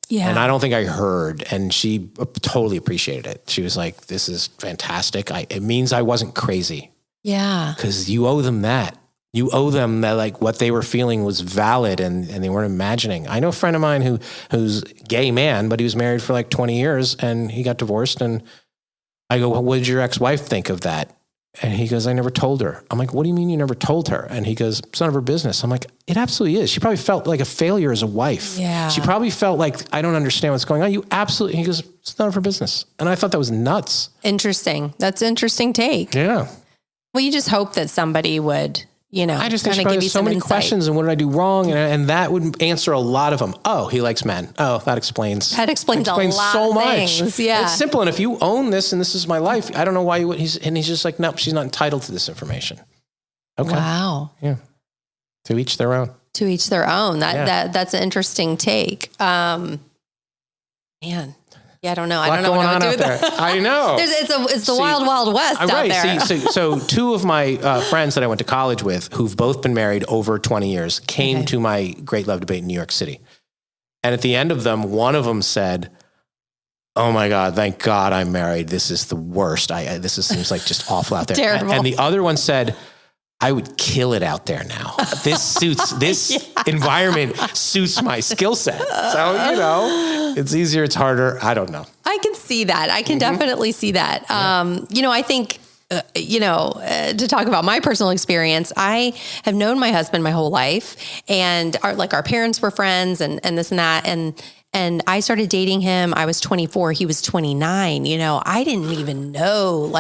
Yeah. And I don't think I heard. And she totally appreciated it. She was like, this is fantastic. It means I wasn't crazy. Yeah. Because you owe them that. You owe them that, like, what they were feeling was valid and they weren't imagining. I know a friend of mine who's a gay man, but he was married for like 20 years and he got divorced. And I go, well, what did your ex-wife think of that? And he goes, I never told her. I'm like, what do you mean you never told her? And he goes, it's none of her business. I'm like, it absolutely is. She probably felt like a failure as a wife. Yeah. She probably felt like, I don't understand what's going on. He goes, it's none of her business. And I thought that was nuts. Interesting. That's an interesting take. Yeah. Well, you just hope that somebody would, I just think she probably has so many questions and what did I do wrong? And that would answer a lot of them. Oh, he likes men. Oh, that explains. That explains a lot so much. Things. Yeah. It's simple. And if you own this and this is my life, I don't know why he's just like, nope, she's not entitled to this information. Okay. Wow. Yeah. To each their own. To each their own. That's an interesting take. Man. Yeah, I don't know. I don't know what I would do with that. I know. It's the wild, wild west out there. So two of my friends that I went to college with, who've both been married over 20 years, came to my Great Love Debate in New York City. And at the end of them, one of them said, oh my God, thank God I'm married. This is the worst. Seems like just awful out there. Terrible. And the other one said, I would kill it out there now. This environment suits my skill set. So, it's easier, it's harder. I don't know. I can see that. I can definitely see that. I think, to talk about my personal experience, I have known my husband my whole life, and our parents were friends and this and that. And I started dating him. I was 24. He was 29. I didn't even know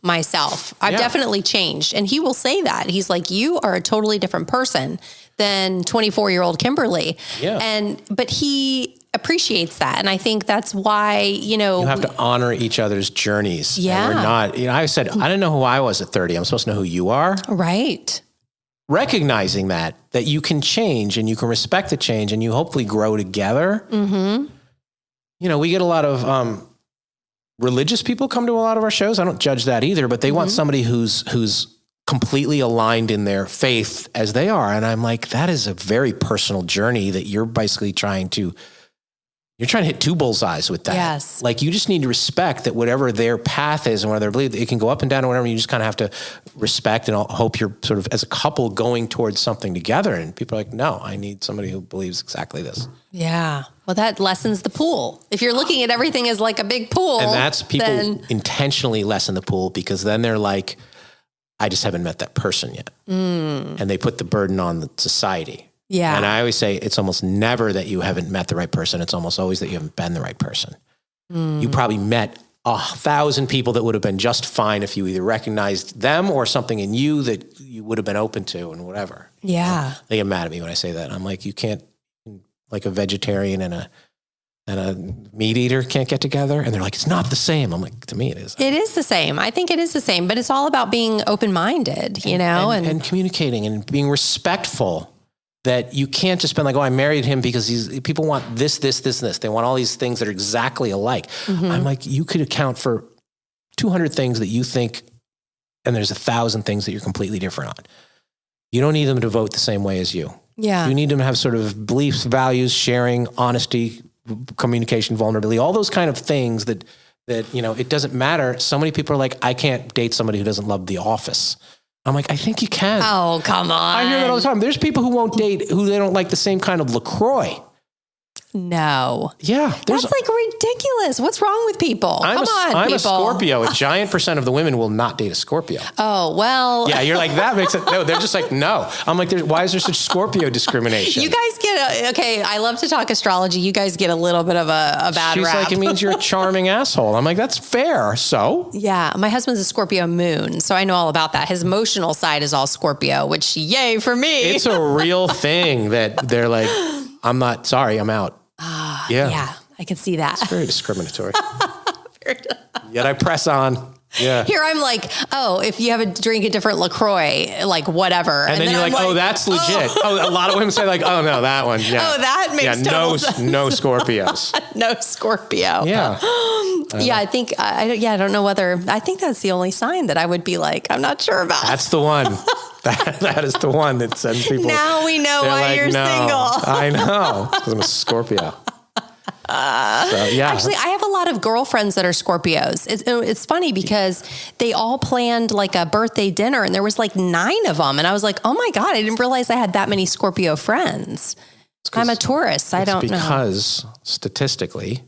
myself. I've definitely changed. And he will say that. He's like, you are a totally different person than 24-year-old Kimberly. Yeah. But he appreciates that. And I think that's why, you have to honor each other's journeys. Yeah. And we're not, I said, I didn't know who I was at 30. I'm supposed to know who you are. Right. Recognizing that you can change and you can respect the change and you hopefully grow together. Mm-hmm. We get a lot of religious people come to a lot of our shows. I don't judge that either, but they want somebody who's completely aligned in their faith as they are. And I'm like, that is a very personal journey that you're basically trying to hit two bullseyes with that. Yes. You just need to respect that whatever their path is and whatever their belief, it can go up and down or whatever. You just kind of have to respect and hope you're sort of as a couple going towards something together. And people are like, no, I need somebody who believes exactly this. Yeah. Well, that lessens the pool. If you're looking at everything as like a big pool. And that's people intentionally lessen the pool because then they're like, I just haven't met that person yet. And they put the burden on the society. Yeah. And I always say it's almost never that you haven't met the right person. It's almost always that you haven't been the right person. You probably met 1,000 people that would have been just fine if you either recognized them or something in you that you would have been open to and whatever. Yeah. They get mad at me when I say that. I'm like, you can't, like a vegetarian and a meat eater can't get together. And they're like, it's not the same. I'm like, to me, it is. It is the same. I think it is the same, but it's all about being open-minded, and communicating and being respectful. That you can't just been like, oh, I married him because people want this, this, this, and this. They want all these things that are exactly alike. I'm like, you could account for 200 things that you think, and there's 1,000 things that you're completely different on. You don't need them to vote the same way as you. Yeah. You need them to have sort of beliefs, values, sharing, honesty, communication, vulnerability, all those kind of things that it doesn't matter. So many people are like, I can't date somebody who doesn't love The Office. I'm like, I think you can. Oh, come on. I hear that all the time. There's people who won't date who they don't like the same kind of LaCroix. No. Yeah. That's ridiculous. What's wrong with people? Come on, people. I'm a Scorpio. A giant percent of the women will not date a Scorpio. Oh, well. Yeah, you're like, that makes it. No, they're just like, no. I'm like, why is there such Scorpio discrimination? You guys get I love to talk astrology. You guys get a little bit of a bad She's rap. like, it means you're a charming asshole. I'm like, that's fair. So? Yeah. My husband's a Scorpio moon, so I know all about that. His emotional side is all Scorpio, which yay for me. It's a real thing that they're like, I'm not sorry, I'm out. Yeah, I can see that. It's very discriminatory. Yet I press on. Yeah. Here I'm like, oh, if you have a drink a different LaCroix, like whatever. And then you're like, oh, that's legit. Oh, a lot of women say like, oh no, that one. Yeah. Oh, that makes total sense. No Scorpios. No Scorpio. Yeah. Yeah, I think, I don't know whether, I think that's the only sign that I would be like, I'm not sure about. That's the one. That is the one that sends people. Now we know why like, you're single. I know. Because I'm a Scorpio. Actually, I have a lot of girlfriends that are Scorpios. It's funny because they all planned like a birthday dinner and there was like 9 of them. And I was like, oh my God, I didn't realize I had that many Scorpio friends. I'm a Taurus. I don't know. Because statistically,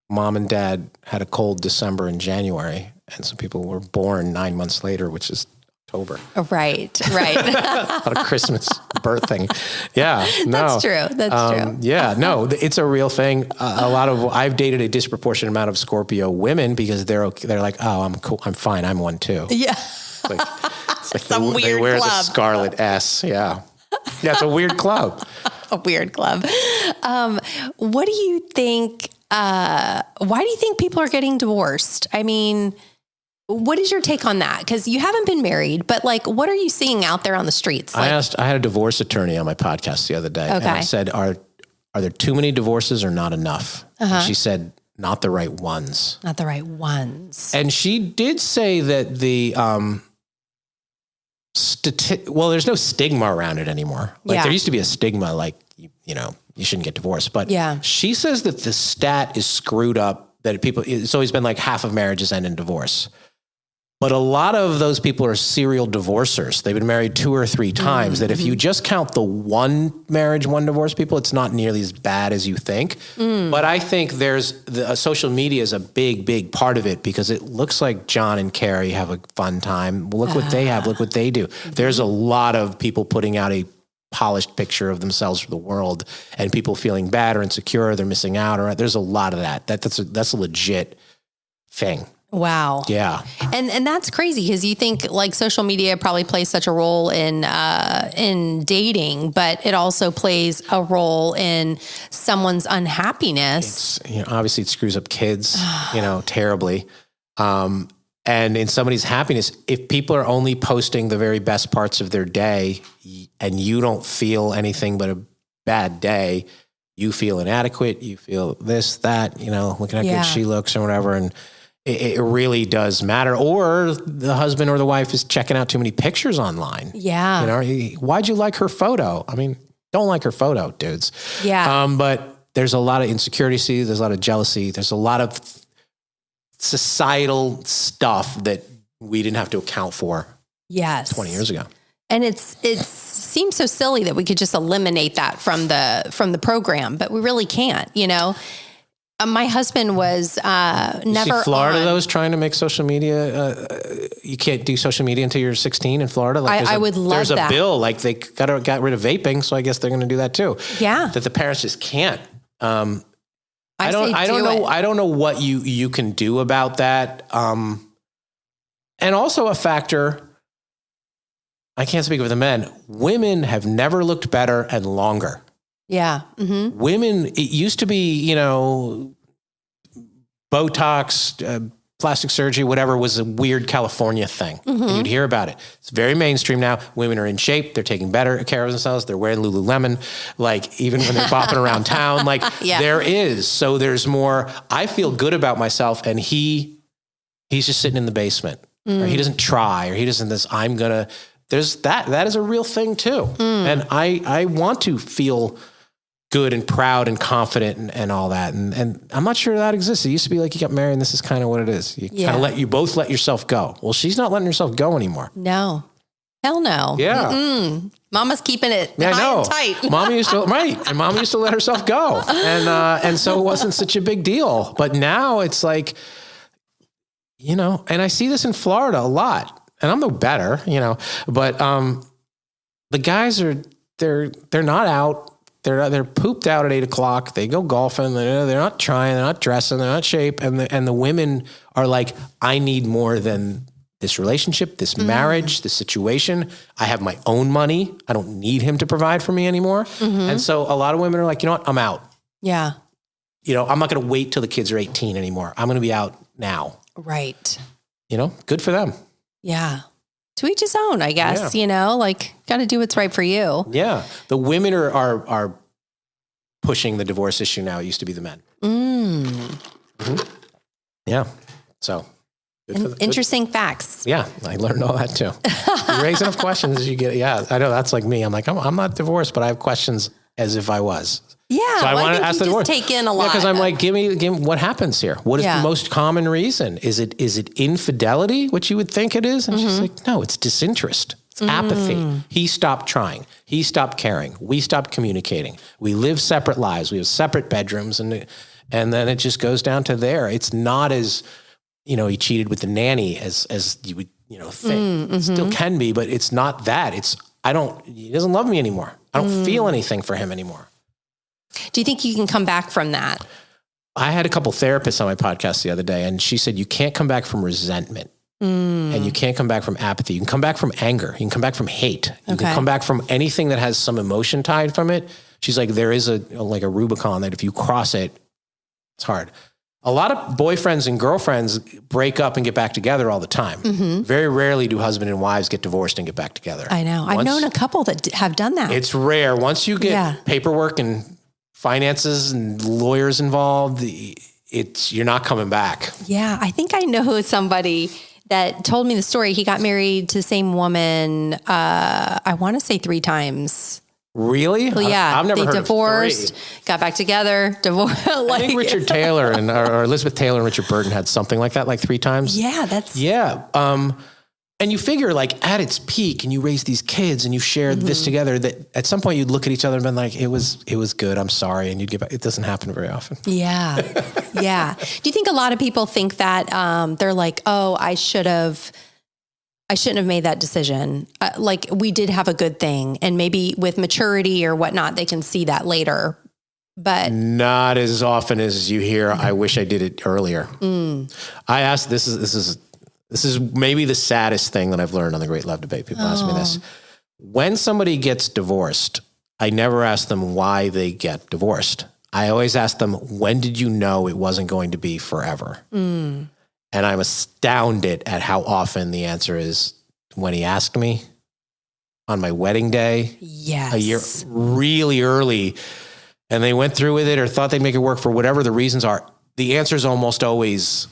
mom and dad had a cold December and January. And some people were born 9 months later, which is October. Right. A lot of Christmas birthing. Yeah, no. That's true. That's true. Yeah, no, it's a real thing. I've dated a disproportionate amount of Scorpio women because they're like, oh, I'm cool. I'm fine. I'm one too. Yeah. It's like Some weird they wear club. the scarlet S. Yeah. Yeah, it's a weird club. A weird club. What do you think, why do you think people are getting divorced? I mean, what is your take on that? Because you haven't been married, but like, what are you seeing out there on the streets? I had a divorce attorney on my podcast the other day. Okay. And I said, are there too many divorces or not enough? And she said, not the right ones. Not the right ones. And she did say that the, there's no stigma around it anymore. Like there used to be a stigma, like, you shouldn't get divorced. But she says that the stat is screwed up, that it's always been like half of marriages end in divorce. But a lot of those people are serial divorcers. They've been married 2 or 3 times. That if you just count the one marriage, one divorce people, it's not nearly as bad as you think. But I think social media is a big, big part of it because it looks like John and Carrie have a fun time. Look what they have. Look what they do. There's a lot of people putting out a polished picture of themselves for the world, and people feeling bad or insecure, they're missing out. Or there's a lot of that. That's a legit thing. Wow. Yeah. And that's crazy because you think like social media probably plays such a role in dating, but it also plays a role in someone's unhappiness. Obviously it screws up kids, terribly. And in somebody's happiness, if people are only posting the very best parts of their day and you don't feel anything but a bad day, you feel inadequate, you feel this, that, looking at how good she looks or whatever. And it really does matter. Or the husband or the wife is checking out too many pictures online. Yeah. Why'd you like her photo? I mean, don't like her photo, dudes. Yeah. But there's a lot of insecurity. There's a lot of jealousy. There's a lot of societal stuff that we didn't have to account for 20 years ago. And it seems so silly that we could just eliminate that from the program, but we really can't, My husband was never See Florida, on. though, is trying to make social media. You can't do social media until you're 16 in Florida. I would love there's that. There's a bill, like they got rid of vaping, so I guess they're going to do that too. Yeah, that the parents just can't. I don't know. I don't know what you can do about that. And also a factor. I can't speak for the men. Women have never looked better and longer. Yeah. Mm-hmm. Women, it used to be, Botox, plastic surgery, whatever was a weird California thing. And you'd hear about it. It's very mainstream now. Women are in shape. They're taking better care of themselves. They're wearing Lululemon, even when they're bopping around town, there is. So there's more. I feel good about myself. And he's just sitting in the basement or he doesn't try or he doesn't there's that is a real thing too. And I want to feel good and proud and confident and all that. And I'm not sure that exists. It used to be like you got married and this is kind of what it is. You kind of both let yourself go. Well, she's not letting herself go anymore. No. Hell no. Yeah. Mm-mm. Mama's keeping it high and tight. Mama used to, right. And Mama used to let herself go. And so it wasn't such a big deal. But now it's like, and I see this in Florida a lot. And I'm no better, but the guys they're not out. They're pooped out at 8:00. They go golfing. They're not trying. They're not dressing. They're not shape. And the women are like, I need more than this relationship, this marriage, this situation. I have my own money. I don't need him to provide for me anymore. And so a lot of women are like, you know what? I'm out. Yeah. I'm not going to wait till the kids are 18 anymore. I'm going to be out now. Right. Good for them. Yeah. To each his own, I guess, got to do what's right for you. Yeah. The women are pushing the divorce issue now. It used to be the men. Yeah. So. Interesting facts. Yeah. I learned all that too. You raise enough questions as you get. Yeah. I know that's like me. I'm like, I'm not divorced, but I have questions as if I was. Yeah. So I want to ask the divorce. Take in a lot. Yeah, because I'm like, give me what happens here? What is the most common reason? Is it infidelity, which you would think it is? And she's like, no, it's disinterest. It's apathy. He stopped trying. He stopped caring. We stopped communicating. We live separate lives. We have separate bedrooms, and then it just goes down to there. It's not as he cheated with the nanny as you would think. It still can be, but it's not that. He doesn't love me anymore. I don't feel anything for him anymore. Do you think you can come back from that? I had a couple therapists on my podcast the other day, and she said, you can't come back from resentment and you can't come back from apathy. You can come back from anger. You can come back from hate. You can come back from anything that has some emotion tied from it. She's like, there is a Rubicon that if you cross it, it's hard. A lot of boyfriends and girlfriends break up and get back together all the time. Very rarely do husband and wives get divorced and get back together. I know. I've known a couple that have done that. It's rare. Once you get paperwork and finances and lawyers involved, you're not coming back. Yeah. I think I know somebody that told me the story. He got married to the same woman, I want to say 3 times. Really? Well, yeah. I've never heard divorced, of 3. got back together, divorced. I think Richard Taylor or Elizabeth Taylor and Richard Burton had something like that, like 3 times. Yeah, that's... Yeah. And you figure like at its peak and you raise these kids and you share this together, that at some point you'd look at each other and been like, it was good. I'm sorry. And you'd give back. It doesn't happen very often. Yeah. Yeah. Do you think a lot of people think that they're like, oh, I shouldn't have made that decision. Like we did have a good thing, and maybe with maturity or whatnot, they can see that later, but not as often as you hear. I wish I did it earlier. I asked, this is maybe the saddest thing that I've learned on the Great Love Debate. People ask me this. When somebody gets divorced, I never ask them why they get divorced. I always ask them, when did you know it wasn't going to be forever? And I'm astounded at how often the answer is when he asked me on my wedding day, yes, a year really early, and they went through with it or thought they'd make it work for whatever the reasons are. The answer is almost always.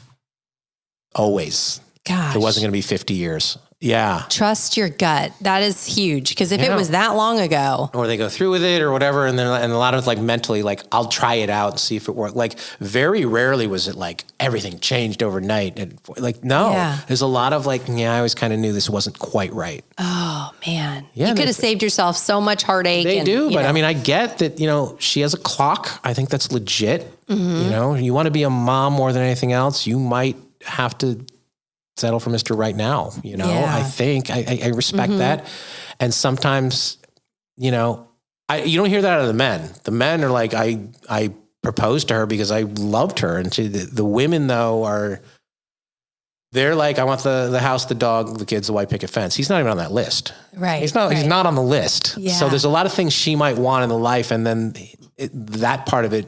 Gosh. It wasn't going to be 50 years. Yeah. Trust your gut. That is huge. Because if it was that long ago. Or they go through with it or whatever. And a lot of it's like mentally, like, I'll try it out and see if it works. Like very rarely was it like everything changed overnight. And like, no, there's a lot of like, I always kind of knew this wasn't quite right. Oh man. Yeah, you could have saved yourself so much heartache. They do. But I mean, I get that, she has a clock. I think that's legit. You want to be a mom more than anything else. You might have to settle for Mr. Right Now, I think I respect that. And sometimes, you don't hear that out of the men. The men are like, I proposed to her because I loved her. And the women though they're like, I want the house, the dog, the kids, the white picket fence. He's not even on that list. Right. He's not on the list. Yeah. So there's a lot of things she might want in the life. And then that part of it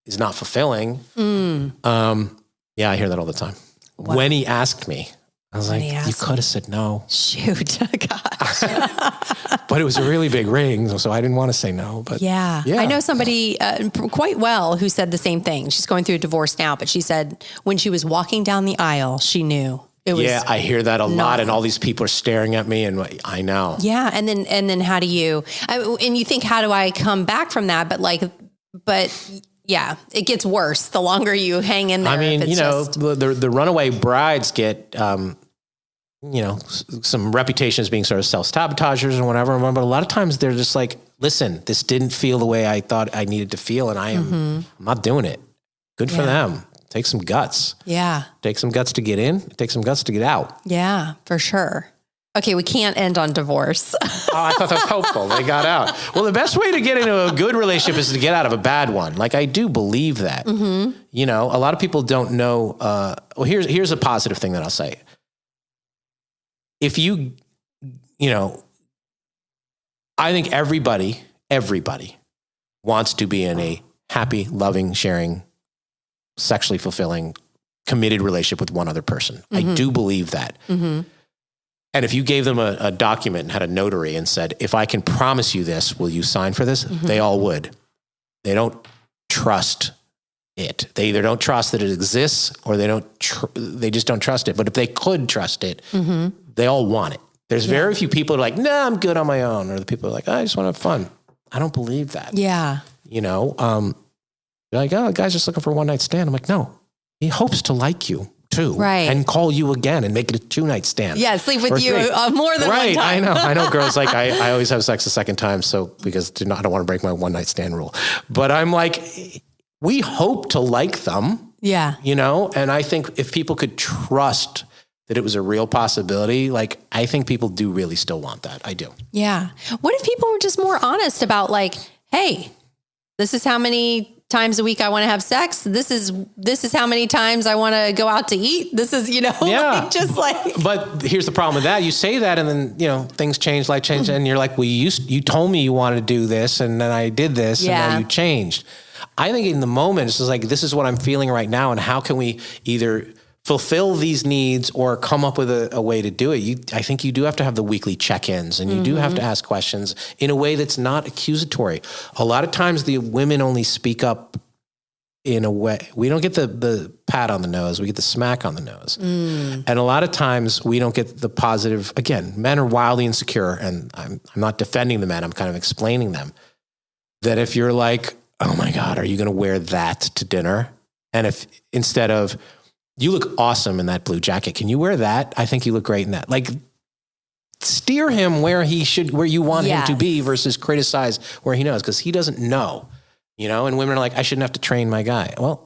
is not fulfilling. Yeah, I hear that all the time. Wow. When he asked me, I was like, you could have said no. Shoot. Gosh. But it was a really big ring, so I didn't want to say no. But yeah. I know somebody quite well who said the same thing. She's going through a divorce now, but she said when she was walking down the aisle, she knew it was. Yeah, I hear that a lot, and all these people are staring at me, and I know. Yeah, and then how do you? And you think, how do I come back from that? But. Yeah, it gets worse the longer you hang in there. I mean, the runaway brides get, some reputation as being sort of self-sabotagers and whatever. But a lot of times they're just like, listen, this didn't feel the way I thought I needed to feel, and I'm not doing it. Good for them. Take some guts. Yeah. Take some guts to get in. Take some guts to get out. Yeah, for sure. Okay, we can't end on divorce. I thought that was hopeful. They got out. Well, the best way to get into a good relationship is to get out of a bad one. Like, I do believe that. A lot of people don't know. Here's a positive thing that I'll say. If you I think everybody wants to be in a happy, loving, sharing, sexually fulfilling, committed relationship with one other person. I do believe that. And if you gave them a document and had a notary and said, if I can promise you this, will you sign for this? They all would. They don't trust it. They either don't trust that it exists or they just don't trust it. But if they could trust it, they all want it. There's very few people who are like, nah, I'm good on my own. Or the people are like, I just want to have fun. I don't believe that. Yeah. They're like, oh, the guy's just looking for a one night stand. I'm like, no, he hopes to like you. Too, right, and call you again and make it a 2-night stand. Yeah, sleep with you more than one time. I know girls like, I always have sex a second time. So because I don't want to break my 1-night stand rule, but I'm like, we hope to like them. Yeah. And I think if people could trust that it was a real possibility, like, I think people do really still want that. I do. Yeah. What if people were just more honest about like, hey, this is how many times a week I want to have sex. This is how many times I want to go out to eat. This is, But here's the problem with that. You say that and then, things change, life change. And you're like, well, you told me you wanted to do this and then I did this and now you changed. I think in the moment, it's just like, this is what I'm feeling right now. And how can we either fulfill these needs or come up with a way to do it? I think you do have to have the weekly check-ins and you do have to ask questions in a way that's not accusatory. A lot of times the women only speak up in a way. We don't get the pat on the nose. We get the smack on the nose. And a lot of times we don't get the positive. Again, men are wildly insecure, and I'm not defending the men. I'm kind of explaining them that if you're like, oh my God, are you going to wear that to dinner? And if instead of, you look awesome in that blue jacket, can you wear that? I think you look great in that. Like, steer him where you want him to be versus criticize where he knows, because he doesn't know, and women are like, I shouldn't have to train my guy. Well,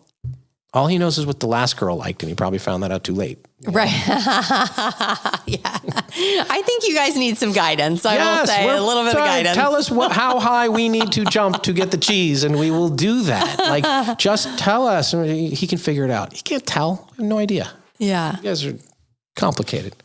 all he knows is what the last girl liked, and he probably found that out too late. Right. Yeah. I think you guys need some guidance. I will say a little bit of guidance. Tell us how high we need to jump to get the cheese, and we will do that. Like, just tell us, and he can figure it out. He can't tell. I have no idea. Yeah. You guys are complicated.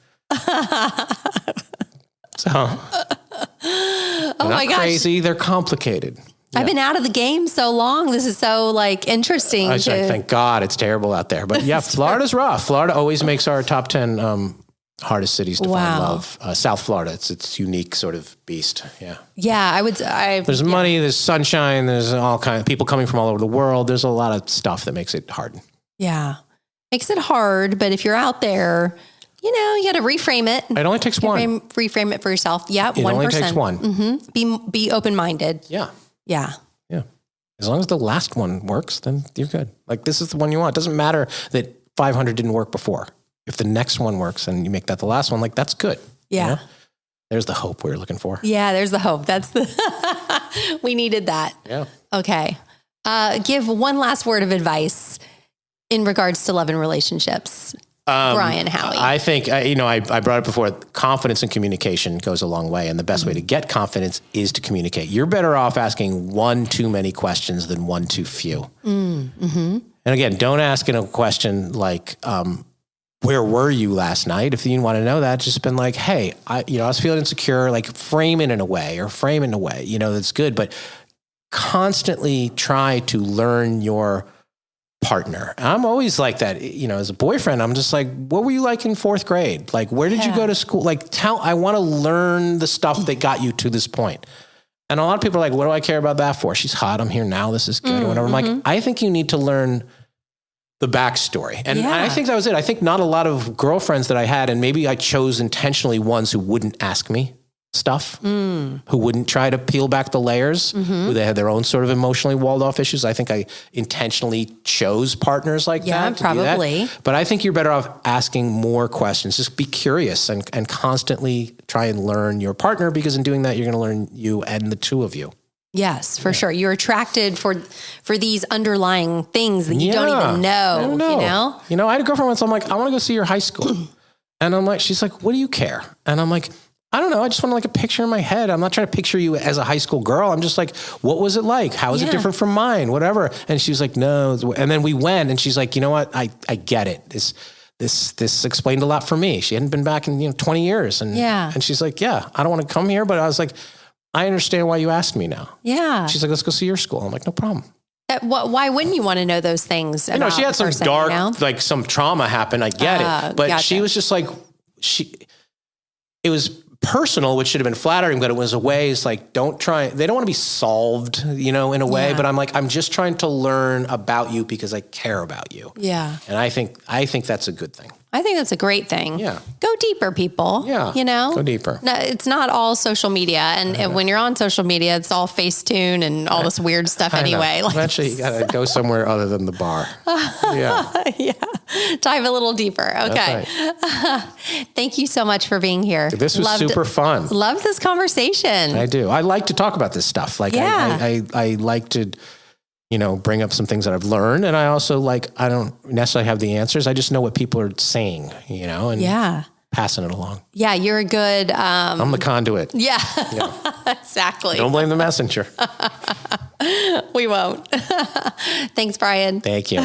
So, oh my gosh. Crazy. They're complicated. I've been out of the game so long. This is so interesting. Thank God it's terrible out there. But yeah, Florida's rough. Florida always makes our top 10 hardest cities to find love. South Florida, it's unique sort of beast. Yeah. Yeah, there's money, there's sunshine, there's all kinds of people coming from all over the world. There's a lot of stuff that makes it hard. Yeah. Makes it hard, but if you're out there, you got to reframe it. It only takes one. Reframe it for yourself. Yeah, 1%. It only takes one. Mm-hmm. Be open-minded. Yeah. Yeah. Yeah. As long as the last one works, then you're good. Like, this is the one you want. It doesn't matter that 500 didn't work before. If the next one works and you make that the last one, like, that's good. Yeah. There's the hope we were looking for. Yeah, there's the hope. We needed that. Yeah. Okay. Give one last word of advice in regards to love and relationships. Brian Howie. I think, I brought it before, confidence and communication goes a long way. And the best way to get confidence is to communicate. You're better off asking one too many questions than one too few. And again, don't ask a question like, where were you last night? If you want to know that, just been like, hey, I was feeling insecure, like frame it in a way, that's good. But constantly try to learn your partner. I'm always like that, as a boyfriend, I'm just like, what were you like in 4th grade? Like, where did you go to school? Like, I want to learn the stuff that got you to this point. And a lot of people are like, what do I care about that for? She's hot. I'm here now. This is good. Or whatever. I'm like, I think you need to learn the backstory. And I think that was it. I think not a lot of girlfriends that I had, and maybe I chose intentionally ones who wouldn't ask me stuff, who wouldn't try to peel back the layers, who they had their own sort of emotionally walled off issues. I think I intentionally chose partners like that. Yeah, probably. But I think you're better off asking more questions. Just be curious and constantly try and learn your partner, because in doing that, you're going to learn you and the two of you. Yes, for sure. You're attracted for these underlying things that you don't even know, I had a girlfriend once, I'm like, I want to go see your high school. And I'm like, she's like, what do you care? And I'm like, I don't know. I just want a picture in my head. I'm not trying to picture you as a high school girl. I'm just like, what was it like? How is it different from mine? Whatever. And she was like, no. And then we went, and she's like, you know what? I get it. This explained a lot for me. She hadn't been back in 20 years. And she's like, yeah, I don't want to come here. But I was like, I understand why you asked me now. Yeah. She's like, let's go see your school. I'm like, no problem. Why wouldn't you want to know those things? She had some dark, like some trauma happen. I get it. But she was just like, it was personal, which should have been flattering, but it was a way, it's like, they don't want to be solved, in a way, but I'm like, I'm just trying to learn about you because I care about you. Yeah. And I think that's a good thing. I think that's a great thing. Yeah. Go deeper, people. Yeah. Go deeper. No, it's not all social media. And when you're on social media, it's all Facetune and all this weird stuff anyway. Like, eventually you got to go somewhere other than the bar. Yeah. Yeah. Dive a little deeper. Okay. Right. Thank you so much for being here. This was super fun. Love this conversation. I do. I like to talk about this stuff. Like, I like to, bring up some things that I've learned. And I also I don't necessarily have the answers. I just know what people are saying, and passing it along. Yeah. You're a good, I'm the conduit. Yeah. Exactly. Don't blame the messenger. We won't. Thanks, Brian. Thank you.